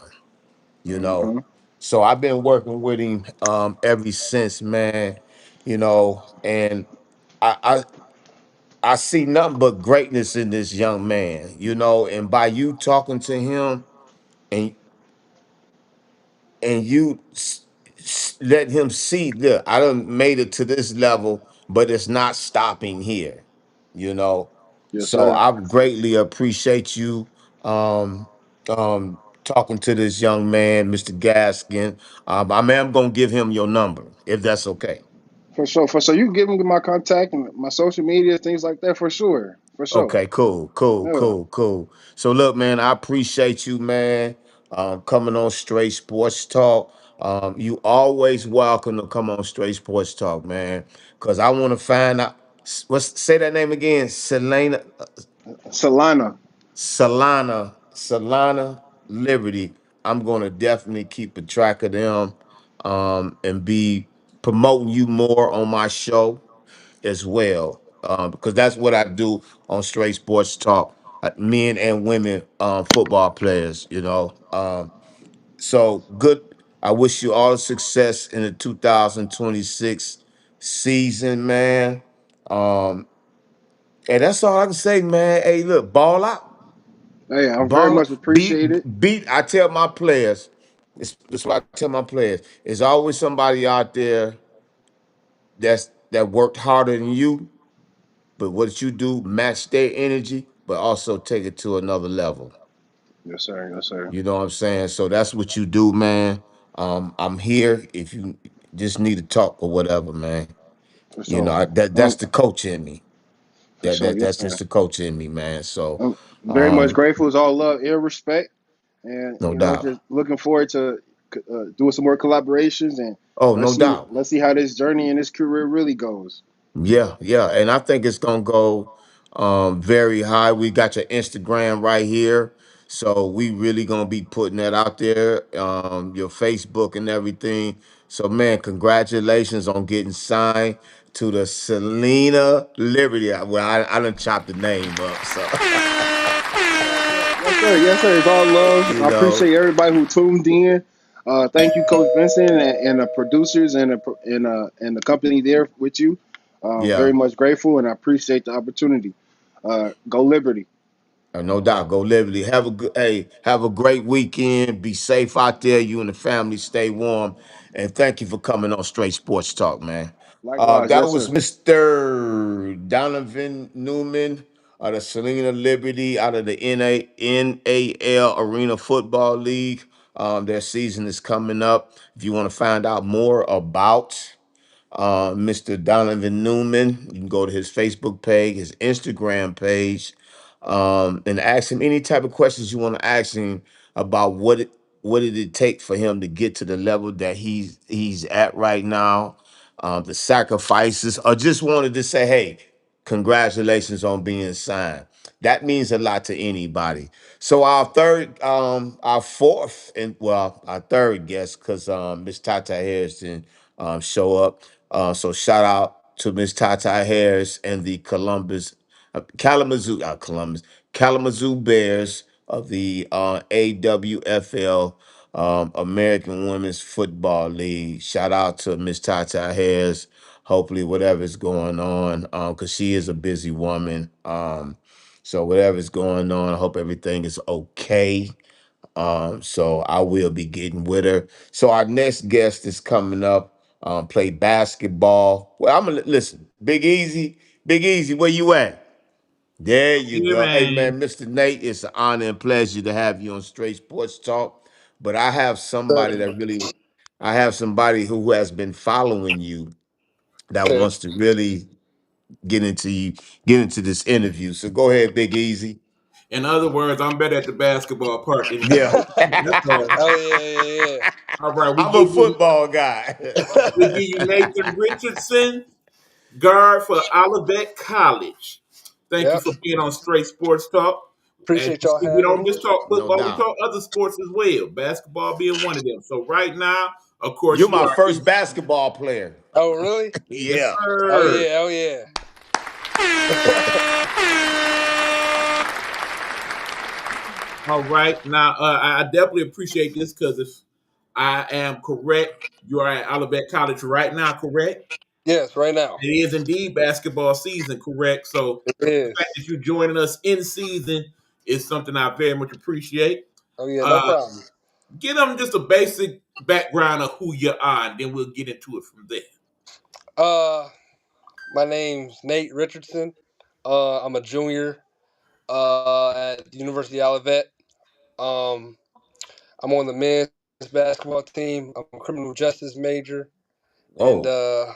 you know. Mm-hmm. So I've been working with him ever since, man. And I, I I see nothing but greatness in this young man, and by you talking to him and let him see, look, I done made it to this level, but it's not stopping here, you know. Yes, So sir. I greatly appreciate you um talking to this young man, Mr. Gaskin. I'm gonna give him your number if that's okay. For sure. For sure. You can give me my contact and my social media, things like that. For sure. For sure. Okay, cool, cool, Yeah. cool, cool. So look, man, I appreciate you, man, coming on Straight Sports Talk. You always welcome to come on Straight Sports Talk, man, because I want to find out. Say that name again? Salina. Solana Liberty. I'm gonna definitely keep a track of them, and be promoting you more on my show as well, because that's what I do on Straight Sports Talk. Men and women football players, so good. I wish you all the success in the 2026 season, man. Um, and that's all I can say, man. Hey, look, ball out, Hey, I very ball, much appreciate it. beat. I tell my players, it's what I tell my players. There's always somebody out there that worked harder than you. But what you do, match their energy, but also take it to another level. Yes, sir. Yes, sir. You know what I'm saying? So that's what you do, man. I'm here if you just need to talk or whatever, man. For sure. That's the coach in me. For sure. Yes, That's just sir. the coach in me, man. So, I'm very much um, grateful. It's all love and respect. And, no doubt. just looking forward to doing some more collaborations. And Oh, no doubt. let's see how this journey and this career really goes. Yeah, yeah, and I think it's gonna go very high. We got your Instagram right here, so we really gonna be putting that out there, your Facebook and everything. So, man, congratulations on getting signed to the Selena Liberty. Well, I done chopped the name up, so Yes, sir. Yes, sir. It's all love. you I know, appreciate everybody who tuned in. Thank you, Coach Vincent, and the producers and the company there with you. yeah. Very much grateful, and I appreciate the opportunity. Go Liberty. No doubt. Go Liberty. Have a great weekend. Be safe out there. You and the family stay warm. And thank you for coming on Straight Sports Talk, man. Likewise, That yes, was sir. Mr. Donovan Newman of the Selena Liberty out of the NAL Arena Football League. Their season is coming up. If you want to find out more about Mr. Donovan Newman. You can go to his Facebook page, his Instagram page, and ask him any type of questions you want to ask him about what did it take for him to get to the level that he's at right now, the sacrifices, or just wanted to say, hey, congratulations on being signed. That means a lot to anybody. So our fourth, and well, our third guest, because Miss Tata Harris didn't show up. So shout out to Miss Tata Harris and the Kalamazoo Bears of the AWFL, American Women's Football League. Shout out to Miss Tata Harris. Hopefully, whatever's going on, because she is a busy woman. So whatever's going on, I hope everything is okay. So I will be getting with her. So our next guest is coming up. Play basketball. Well, I'm gonna listen. Big Easy, where you at? There you Yeah, go. Hey man. man, Mr. Nate, it's an honor and pleasure to have you on Straight Sports Talk. But I have somebody who has been following you that Okay. wants to really get into you, get into this interview. So go ahead, Big Easy. In other words, I'm better at the basketball part than the Yeah. coach. That's all. Oh yeah, All right, I'm a football guy. we give you Nathan Richardson, guard for Olivet College. yeah, Thank you yeah. for being on Straight Sports Talk. As Appreciate you y'all see, we having don't me. just talk No football, we doubt. talk other sports as well. Basketball being one of them. So right now, of course, You're you my are first basketball player. Oh really? yes, Yeah. Oh sir. yeah, oh yeah. All right. Now, I definitely appreciate this because if I am correct, you are at Olivet College right now, correct? Yes, right now. It is indeed basketball season, correct? So It the fact is. that you're joining us in season is something I very much appreciate. Oh yeah, no Uh, problem. Give them just a basic background of who you are, and then we'll get into it from there. Uh, my name's Nate Richardson. I'm a junior at the University of Olivet. Um, I'm on the men's basketball team. I'm a criminal justice major, and Oh,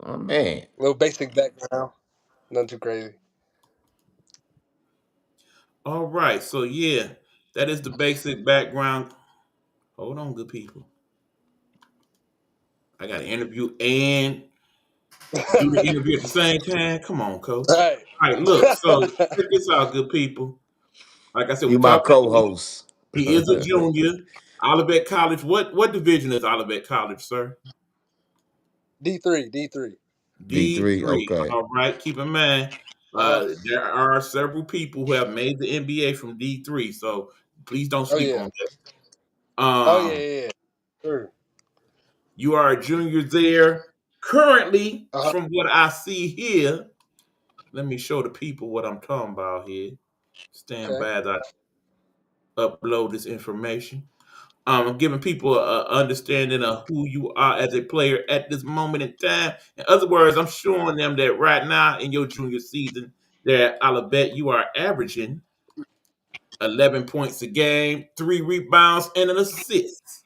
oh man. little basic background. Nothing too crazy. All right. So, yeah, that is the basic background. Hold on, good people. I got to interview and do the interview at the same time. Come on, coach. Right. All right, look. So, check this out, good people. Like I said, we You my talked about co-host. he is a junior. Olivet College. What division is Olivet College, sir? D3, D3. D3, D3. okay. All right. Keep in mind, Uh huh. there are several people who have made the NBA from D3. So please don't Oh sleep yeah. on that. Oh yeah, yeah, yeah. Sure. You are a junior there. Currently, Uh huh. from what I see here, let me show the people what I'm talking about here. Stand Okay. by as I upload this information. I'm giving people a understanding of who you are as a player at this moment in time. In other words, I'm showing them that right now in your junior season, that I'll bet you are averaging 11 points a game, 3 rebounds, and an assist.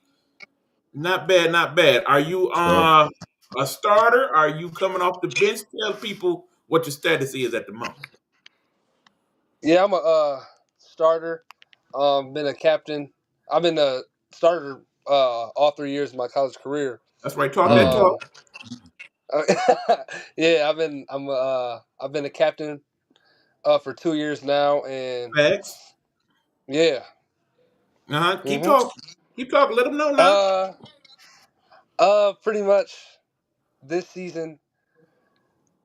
Not bad, not bad. Are you So a starter? Are you coming off the bench? Tell people what your status is at the moment. Yeah, I'm a starter. Been a captain. I've been a starter all 3 years of my college career. That's right. Talk that mm, talk. Um, yeah, I've been a captain for 2 years now, and Facts. yeah. Keep hmm talking. Keep talking. Let them know now. Uh, pretty much this season,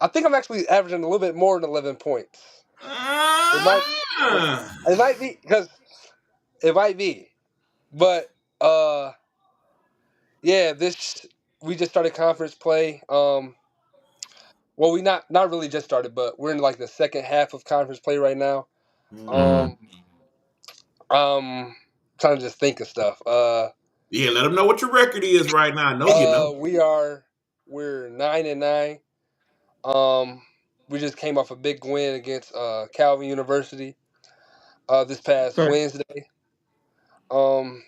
I think I'm actually averaging a little bit more than 11 points. It might, it, Ah. it might be because it might be, but yeah, this we just started conference play. Well, we not really just started, but we're in like the second half of conference play right now. Mhm. Um, mm. trying to just think of stuff. Yeah, let them know what your record is right now. I know you know. We're 9-9. Um, we just came off a big win against Calvin University this past Okay. Wednesday. Um,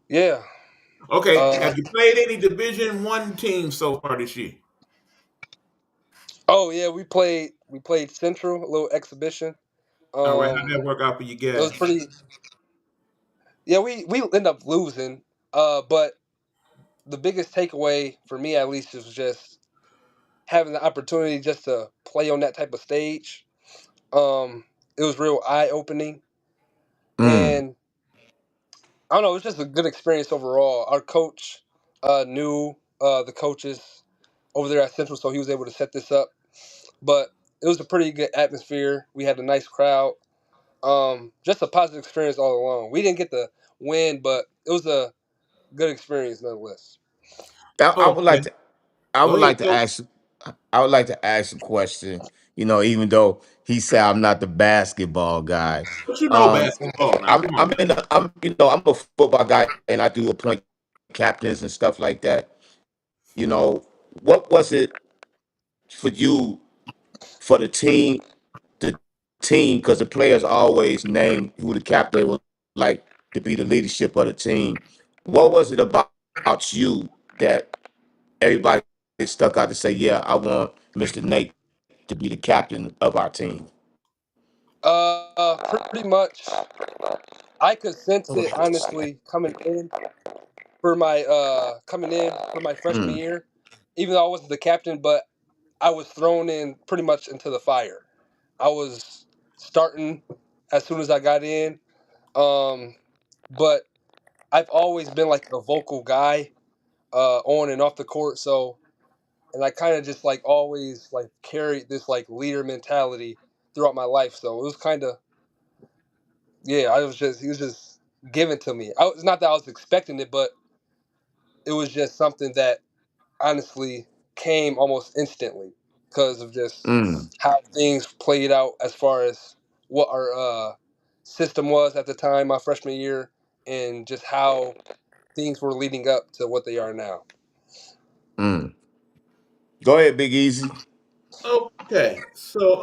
yeah. Okay, Uh, have you played any Division One teams so far this year? oh yeah, we played Central, a little exhibition. All right, how'd Um, that work out for you it was guys? pretty. Yeah, we ended up losing. But the biggest takeaway for me, at least, was just having the opportunity just to play on that type of stage. It was real eye opening, Mm. and I don't know, it was just a good experience overall. Our coach knew the coaches over there at Central, so he was able to set this up. But it was a pretty good atmosphere. We had a nice crowd. Just a positive experience all along. We didn't get the win, but it was a good experience nonetheless. I would like Okay, to I go would ahead, like to coach. ask I would like to ask a question. Even though he said I'm not the basketball guy. But you know Um basketball now. I'm Come I'm on. in a, I'm I'm a football guy and I do appoint captains and stuff like that. You know, what was it for you for the team, because the players always name who the captain would like to be the leadership of the team. What was it about you that everybody stuck out to say, yeah, I want Mr. Nate to be the captain of our team? Pretty much. I could sense it honestly coming in for my freshman Mm, year, even though I wasn't the captain, but I was thrown in pretty much into the fire. I was starting as soon as I got in, but I've always been like a vocal guy, on and off the court. So, and I kind of just like always like carried this like leader mentality throughout my life. So it was kind of, yeah, he was just given to me. It's not that I was expecting it, but it was just something that honestly came almost instantly because of just mm, how things played out as far as what our system was at the time, my freshman year, and just how things were leading up to what they are now. mm. Go ahead, Big Easy. Okay, so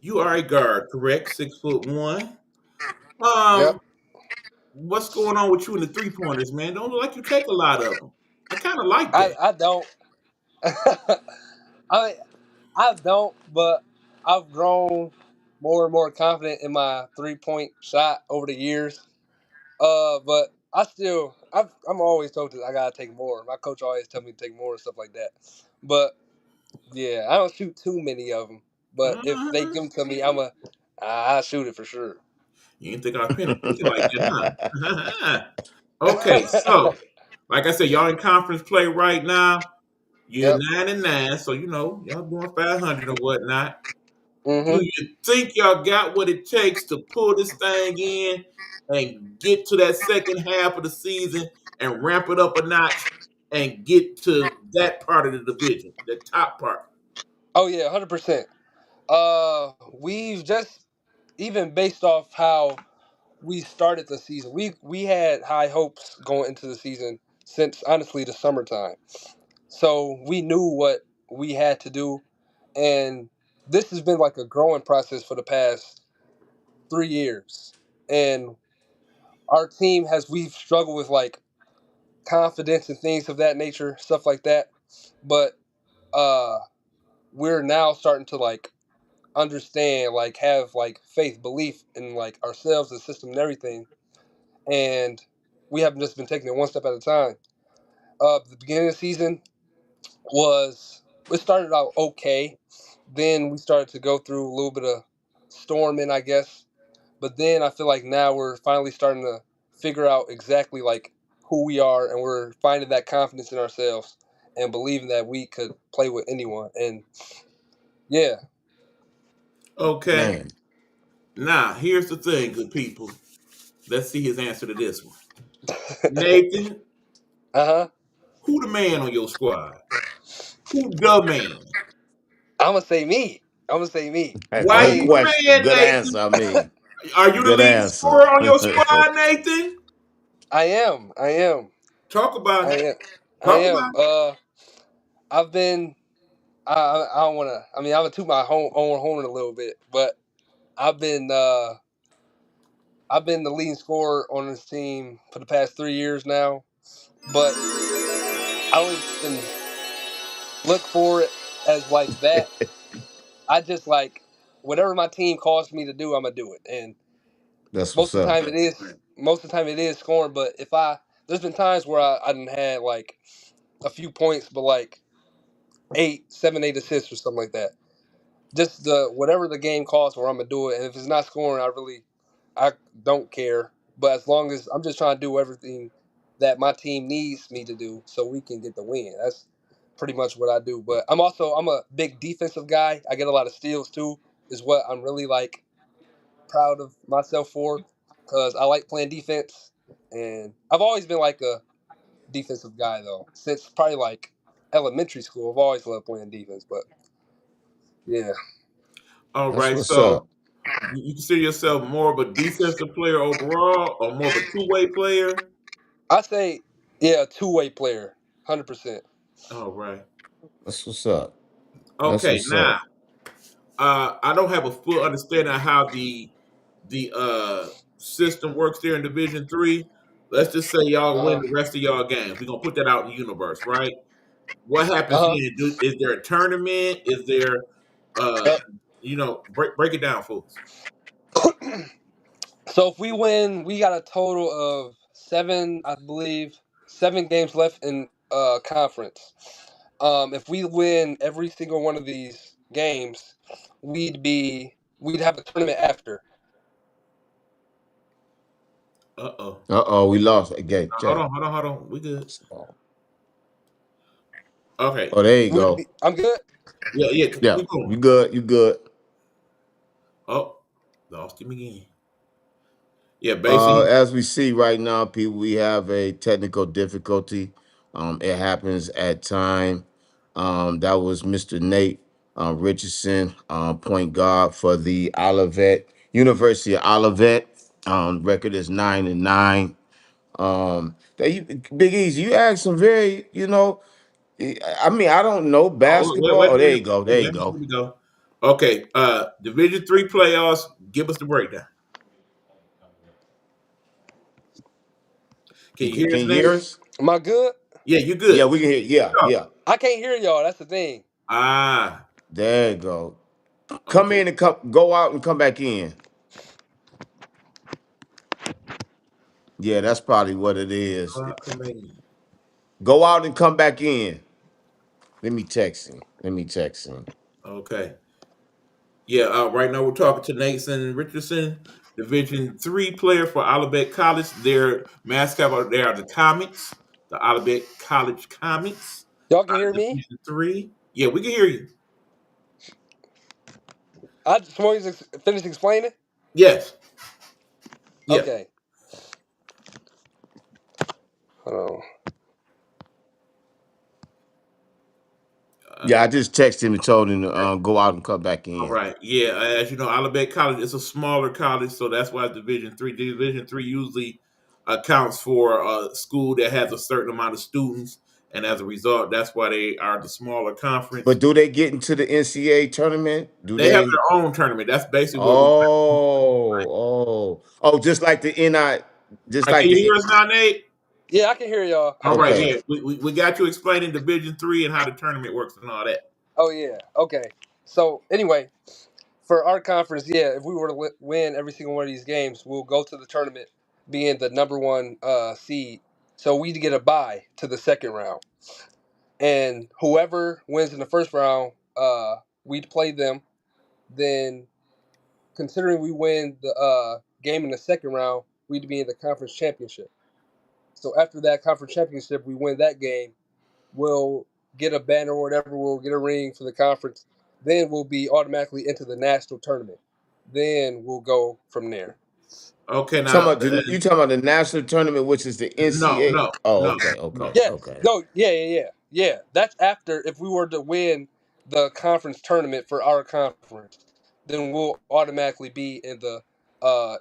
you are a guard, correct? 6'1". Yep. Um, what's going on with you in the 3 pointers, man? Don't look like you take a lot of them. I kind of like that. I don't. I I don't, but I've grown more and more confident in my 3 point shot over the years. But I'm always told that I gotta take more. My coach always tell me to take more and stuff like that. But yeah, I don't shoot too many of them. But if they Uh-huh. give them to me, I'll shoot it for sure. You didn't think I was paying attention like that, huh? Okay, so like I said, y'all in conference play right now. You're Yep. 9-9, so y'all going 500 and whatnot. Do Mhm. you think y'all got what it takes to pull this thing in and get to that second half of the season and ramp it up a notch and get to that part of the division, the top part? Oh yeah, 100%. We've just even based off how we started the season. We had high hopes going into the season since honestly the summertime. So we knew what we had to do, and this has been like a growing process for the past 3 years. And our team we've struggled with like confidence and things of that nature, stuff like that. But uh, we're now starting to like understand, like have like faith, belief in like ourselves, the system, and everything. And we have just been taking it one step at a time. The beginning of the season was it started out okay. Then we started to go through a little bit of storming, I guess. But then I feel like now we're finally starting to figure out exactly like who we are, and we're finding that confidence in ourselves and believing that we could play with anyone. And yeah, Okay. Man, Now, here's the thing, good people. Let's see his answer to this one. Nathan, uh huh. who the man on your squad? Who the man? I'm gonna say me. I'm gonna say me. Why good you I question. the man, Good answer. Nathan? I mean, Are you the good leading answer. scorer on your squad, Nathan? I am. I am. Talk about I it. am. I Talk am. about I've been. I don't want to. I mean, I'm gonna toot my own horn a little bit, but I've been. I've been the leading scorer on this team for the past 3 years now, but I don't even look for it as like that. I just like whatever my team calls me to do, I'm gonna do it. And That's what's most of the up. time it is most of the time it is scoring. But if there's been times where I didn't have like a few points, but like 8 assists or something like that. Just the whatever the game calls for, I'm gonna do it. And if it's not scoring, I don't care. But as long as I'm just trying to do everything that my team needs me to do, so we can get the win. That's pretty much what I do. But I'm a big defensive guy. I get a lot of steals too. Is what I'm really like proud of myself for, because I like playing defense, and I've always been like a defensive guy though since probably like elementary school. I've always loved playing defense. But yeah. all That's right. what's So up. you consider yourself more of a defensive player overall, or more of a two-way player? I say, yeah, a two-way player, 100%. All right. That's what's up. That's Okay. what's up. Now, I don't have a full understanding of how the system works there in Division 3. Let's just say y'all win Uh-huh. the rest of y'all games. We're gonna put that out in the universe, right? What happens Uh then? Is there a tournament? Is there, uh, huh. break it down for us. Yep. So if we win, we got a total of seven, I believe, 7 games left in conference. If we win every single one of these games, we'd have a tournament after. Uh-oh. We lost again. Hold Jack. on, hold on, hold on. We good. Okay. Oh, there you We'd go. be, I'm good. Yeah, yeah. Yeah, Keep going. you good. You good. Oh, lost him again. Yeah, basically. As we see right now, people, we have a technical difficulty. It happens at time. That was Mr. Nate Richardson, point guard for the Olivet University of Olivet. Record is 9-9. Big Easy, you asked some very, I mean, I don't know Oh, basketball. wait Oh, a there minute. you go. Wait There a you minute. go. Here we go. Okay. Division 3 playoffs. Give us the breakdown. Can you hear Can us, you Nate? hear us? Am I good? Yeah, you Yeah, good. we can hear. Yeah, Oh, yeah. I can't hear y'all. That's the thing. ah, There you go. Come okay. in and go out and come back in. Yeah, that's probably what it is. Proclamation. Go out and come back in. Let me text him. Let me text him. Okay. Yeah, right now we're talking to Nathan Richardson, Division 3 player for Olivet College. Their mascot, they are the Comets, the Olivet College Comets, Y'all can hear me? Division 3. Yeah, we can hear you. I just want you to finish explaining. Yes, yes. Okay. Hold Uh, Yeah, I just texted him and told him to go out and come back all in. right. Yeah, as you know, Olivet College is a smaller college, so that's why Division 3. Division 3 usually accounts for a school that has a certain amount of students, and as a result, that's why they are the smaller conference. But do they get into the NCAA tournament? Do They have they? their own tournament. That's basically what we. Just like the NI, just Can like you hear the. us now, Nate? Yeah, I can hear y'all. I All can right, hear Okay. y'all. yeah. We got you explaining Division 3 and how the tournament works and all that. Oh yeah. Okay. So anyway, for our conference, yeah, if we were to win every single one of these games, we'll go to the tournament being the number one seed. So we'd get a bye to the second round, and whoever wins in the first round, we'd play them. Then, considering we win the game in the second round, we'd be in the conference championship. So after that conference championship, we win that game. We'll get a banner or whatever. We'll get a ring for the conference. Then we'll be automatically into the national tournament. Then we'll go from there. Okay, now You talking about the national tournament, which is the no, NCAA? no, Oh, no, okay, no. okay, Yes. okay. No. Yeah. Yeah. Yeah. Yeah. That's after if we were to win the conference tournament for our conference, then we'll automatically be in the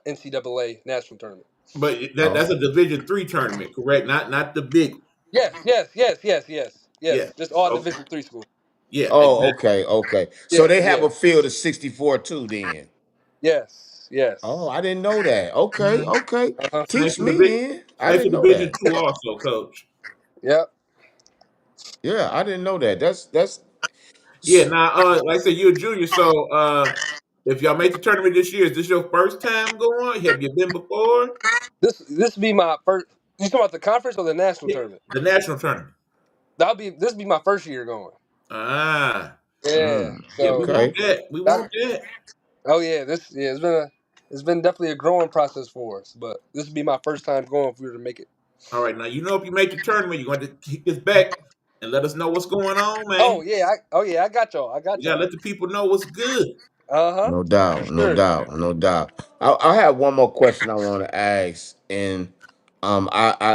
NCAA national tournament. But that's Oh, a Division 3 tournament, correct? Not the big. Yes. Yes. Yes. Yes. Yes. Yeah. Yes. Just all Okay. Division 3 schools. Yeah. oh, Exactly. okay, okay. So Yeah. they have Yeah. a field of 64 too. Then. Yes. Oh, Yes. I didn't know that. Okay, Mhm. okay. Uh huh. Same Teach for me Division. then. I Same for didn't know Division that. Two also, Coach. Yep. Yeah, I didn't know that. That's. Yeah. Now, like I said, you're a junior, so if y'all make the tournament this year, is this your first time going? Have you been before? This be my first. You talking about the conference or the national Yeah. tournament? The national tournament. This be my first year going. Ah. Yeah. Yeah, we So want Okay. that. We that. want that. Oh yeah. It's been definitely a growing process for us. But this would be my first time going if we were to make it. All right, now you know if you make the tournament, you're going to kick this back and let us know what's going on, man. Oh yeah. I got y'all. I We got gotta y'all. let the people know what's good. Uh huh. No For doubt, no sure. doubt, no doubt. I have one more question I want to ask, and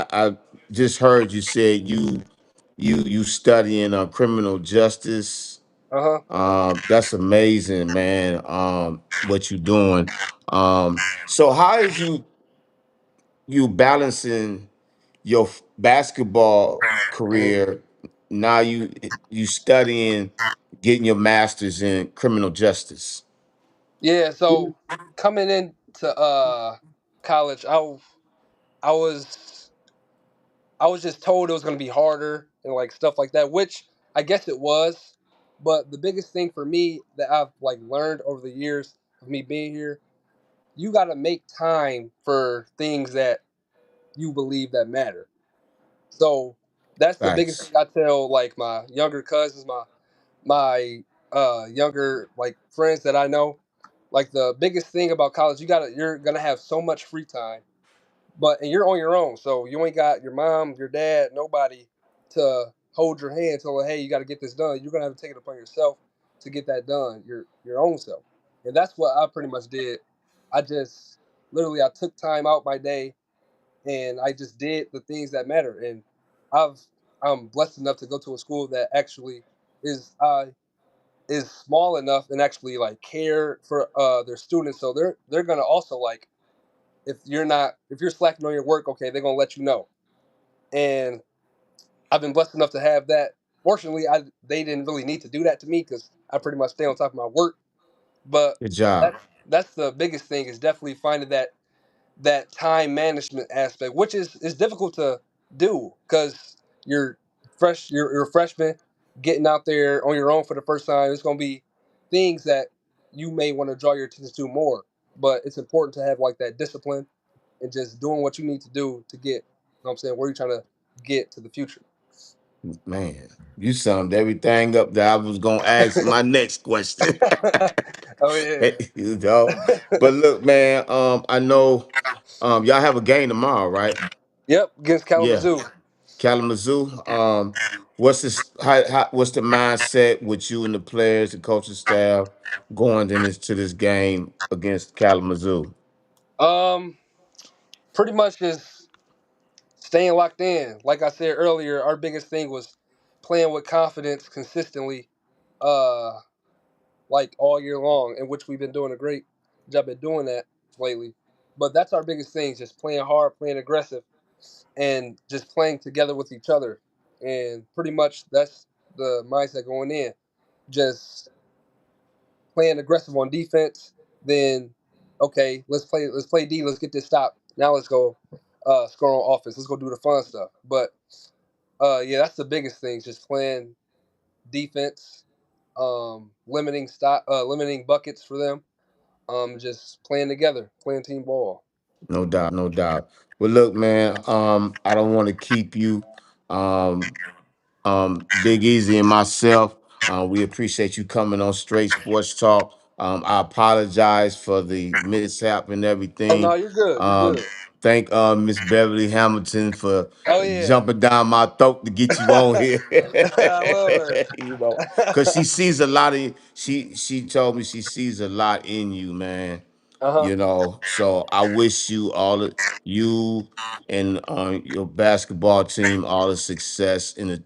I just heard you said you studying criminal justice. Uh huh. That's amazing, man. What you doing? So how is you balancing your basketball career? Now you studying, getting your master's in criminal justice. Yeah. So coming into college, I was I was just told it was going to be harder and like stuff like that, which I guess it was. But the biggest thing for me that I've like learned over the years of me being here, you got to make time for things that you believe that matter. So that's the biggest thing Facts. I tell like my younger cousins, my younger like friends that I know. Like the biggest thing about college, you're gonna have so much free time, but and you're on your own, so you ain't got your mom, your dad, nobody to hold your hand, tell her, hey, you got to get this done. You're gonna have to take it upon yourself to get that done, your own self, and that's what I pretty much did. I just literally I took time out my day and I just did the things that matter. And I've I'm blessed enough to go to a school that actually is is small enough and actually like care for their students. So they're gonna also like if you're slacking on your work, okay, they're gonna let you know. And I've been blessed enough to have that. Fortunately, I they didn't really need to do that to me because I pretty much stay on top of my work. But Good job. that's the biggest thing is definitely finding that time management aspect, which is difficult to do because you're you're a freshman, getting out there on your own for the first time. It's gonna be things that you may want to draw your attention to more, but it's important to have like that discipline and just doing what you need to do to get, you know what I'm saying, where you're trying to get to the future. Man, you summed everything up that I was gonna ask my next question. Oh yeah. You know, but look, man. I know, y'all have a game tomorrow, right? Yep, against Yeah, Kalamazoo. Kalamazoo. What's the mindset with you and the players, the coaching staff going into this game against Kalamazoo? Um, Pretty much just staying locked in. Like I said earlier, our biggest thing was playing with confidence consistently, uh, like all year long, in which we've been doing a great job at doing that lately. But that's our biggest thing, just playing hard, playing aggressive, and just playing together with each other. And pretty much that's the mindset going in. Just playing aggressive on defense, then okay, let's play D, let's get this stop. Now let's go score on offense. Let's go do the fun stuff. But yeah, that's the biggest thing, just playing defense, limiting buckets for them, just playing together, playing team ball. No doubt, no doubt. Well, look, man. I don't want to keep you. Um, Big Easy and myself, we appreciate you coming on Straight Sports Talk. I apologize for the mishap and Oh no, everything. you're good. You're Um, good. thank Miss Beverly Hamilton for Oh yeah. jumping down my throat to get you on here. I love her. You know, because she sees a lot of she told me she sees a lot in you, man. Uh huh. You know, so I wish you all the you and your basketball team all the success in the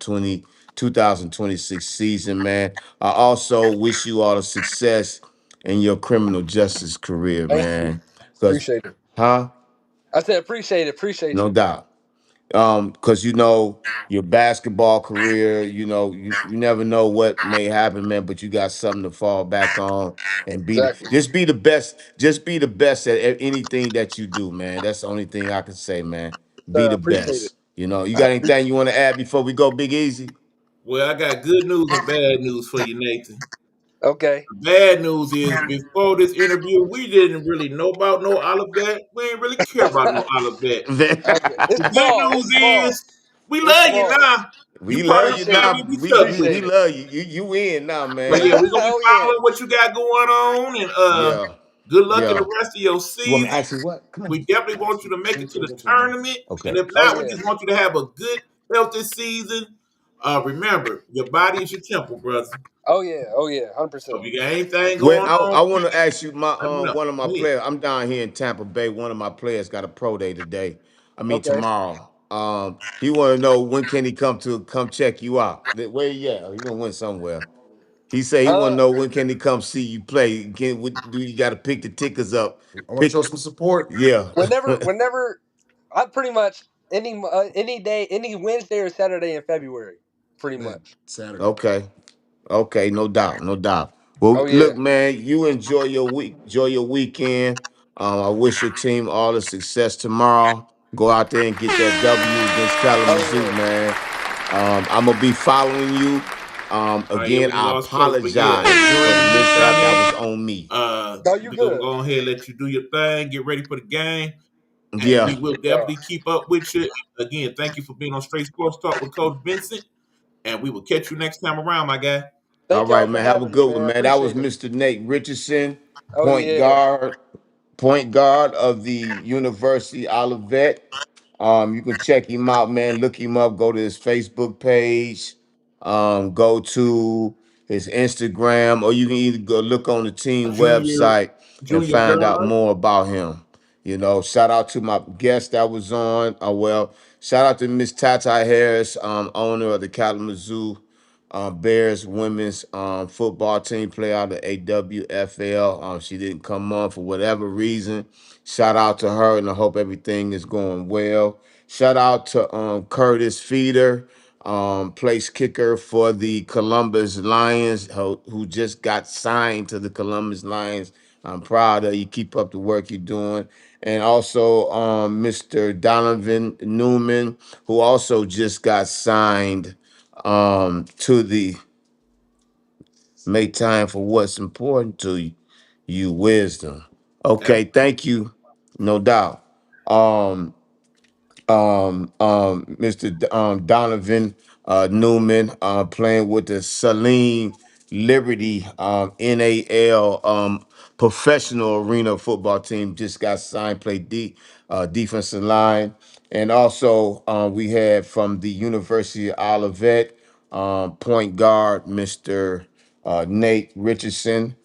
2026 season, man. I also wish you all the success in your criminal justice career, Thank you. man. Cause, Appreciate it. huh? I said appreciate it. Appreciate No you. doubt. Because your basketball career, you never know what may happen, man, but you got something to fall back on and Exactly. just be the best. Just be the best at anything that you do, man. That's the only thing I can say, man. Be Sir, I the appreciate it. best. You got anything you want to add before we go, Big Easy? Well, I got good news and bad news for you, Nathan. Okay. Bad news is before this interview, we didn't really know about no Olive Bet. We ain't really care about no Olive Bet. Okay. It's The good small. It's news small. is we It's love you small. now. You We part of love the you Appreciate it. now. family. We stuck with We Appreciate you. it. love you. You win now, But man. yeah, we're gonna be Oh yeah. following what you got going on, and Yeah. good luck in Yeah. the rest of your You want me season. to ask you what? Come on. We definitely want you to make it to the tournament, and Okay. if Oh not, we yeah. just want you to have a good, healthy season. Remember, your body is your temple, brother. Oh yeah. Oh yeah. So 100%. if you got anything When going I on, want to ask you, my let me know. one of my Go ahead. players. I'm down here in Tampa Bay. One of my players got a pro day today. I mean Okay. tomorrow. He want to know when can he come check you out. Where you at? He gonna win somewhere. He said he want to Uh, know when can he come see you play. Do you got to pick the tickets up? I want to show Pick, some support. yeah. whenever, I pretty much any day, any Wednesday or Saturday in February, pretty Man, much. Saturday. Okay. Okay, no doubt, no doubt. Well, Oh yeah. look, man, you enjoy your weekend. I wish your team all the success tomorrow. Go out there and get that W against Kalamazoo, Oh man. I'm gonna be following you. Yeah, Again, we I lost coach, but yeah, apologize enjoy for the your week down mishap. That there. was on me. no, you We're gonna good. go ahead and let you do your thing, get ready for the game, and Yeah. we will Yeah. definitely keep up with you. Again, thank you for being on Straight Sports Talk with Coach Vincent, and we will catch you next time around, my guy. All Thank y'all right, for man. Have a having me, good one, man. man. That was Appreciate it. Mr. Nate Richardson, Oh point yeah. guard, point guard of the University Olivet. You can check him out, man. Look him up. Go to his Facebook page. Go to his Instagram, or you can either go look on the team Junior website and Junior find out guard. more about him. Shout out to my guest that was on. Shout out to Miss Tata Harris, owner of the Kalamazoo Bears women's football team, play out of AWFL. She didn't come on for whatever reason. Shout out to her, and I hope everything is going well. Shout out to Curtis Feeder, place kicker for the Columbus Lions, who just got signed to the Columbus Lions. I'm proud of you. Keep up the work you're doing. And also Mr. Donovan Newman, who also just got signed to the make time for what's important to you, wisdom. Okay, thank you, no doubt. Um, Mr. Donovan Newman playing with the Saline Liberty NAL professional arena football team, just got signed, played defensive line. And also we had from the University of Olivet point guard, Mr. Nate Richardson.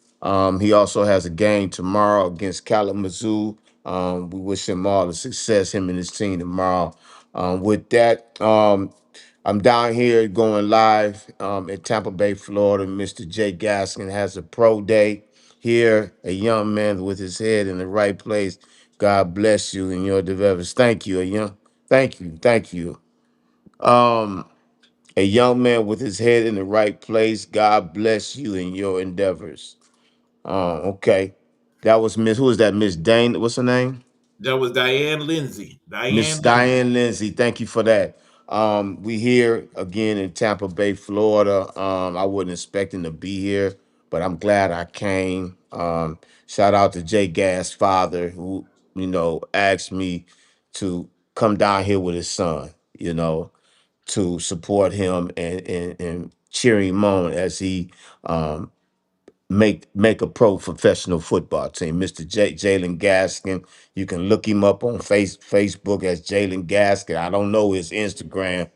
He also has a game tomorrow against Kalamazoo. We wish him all the success, him and his team tomorrow. With that, I'm down here going live in Tampa Bay, Florida. Mr. Jay Gaskin has a pro day here, a young man with his head in the right place. God bless you in your endeavors. Thank you, thank you. Um, a young man with his head in the right place. God bless you in your endeavors. Okay. That was Miss, who is that? Miss Dane, what's her name? That was Diane Lindsay. Miss Diane Lindsay. Diane Lindsay, thank you for that. We here again in Tampa Bay, Florida. I wasn't expecting to be here, but I'm glad I came. Shout out to Jay Gas' father, who asked me to come down here with his son. To support him and cheer him on as he make a professional football team. Mr. Jalen Gaskin. You can look him up on Facebook as Jalen Gaskin. I don't know his Instagram.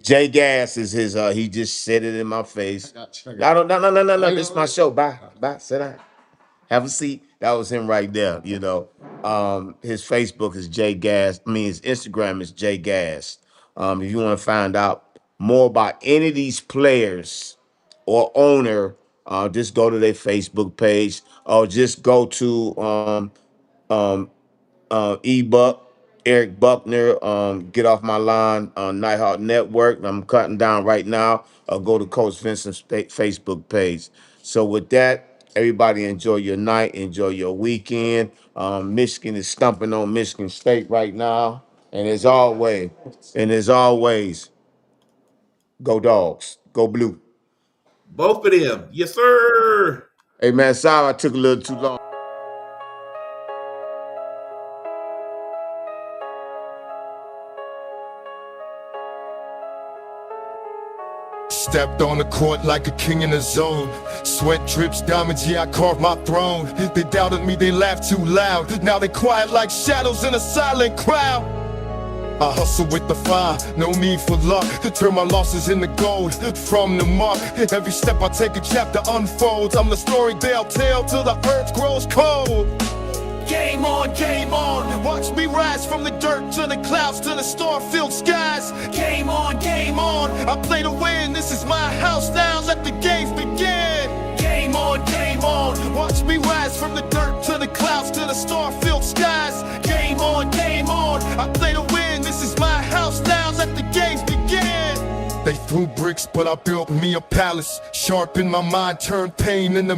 J Gas is his he just said it in my face. I don't no. This is my show. Bye. Bye. Sit down. Have a seat. That was him right there. His Facebook is J Gas. I mean, his Instagram is J Gas. If you want to find out more about any of these players or owner, just go to their Facebook page or just go to um, eBuck, Eric Buckner, get off my line on Nighthawk Network. I'm cutting down right now. Go to Coach Vincent's Facebook page. So with that, everybody enjoy your night, enjoy your weekend. Michigan is stumping on Michigan State right now. And as always, go dogs, go blue. Both of them. Yes, sir. Hey man, sorry I took a little too long. Stepped on the court like a king in the zone. Sweat drips, diamonds, yeah, I carved my throne. They doubted me, they laughed too loud. Now they quiet like shadows in a silent crowd. I hustle with the fire, no need for luck. To turn my losses into gold from the muck. Every step I take, a chapter unfolds. I'm the story they'll tell till the earth grows cold. Game on, game on. Watch me rise from the dirt to the clouds to the star-filled skies. Game on, game on. I play to win. This is my house now. Let the games begin. Game on, game on. Watch me rise from the dirt to the clouds to the star-filled skies. Game on, game on. I play to win. This is my house now. Let the games begin. They threw bricks, but I built me a palace. Sharpened my mind, turned pain into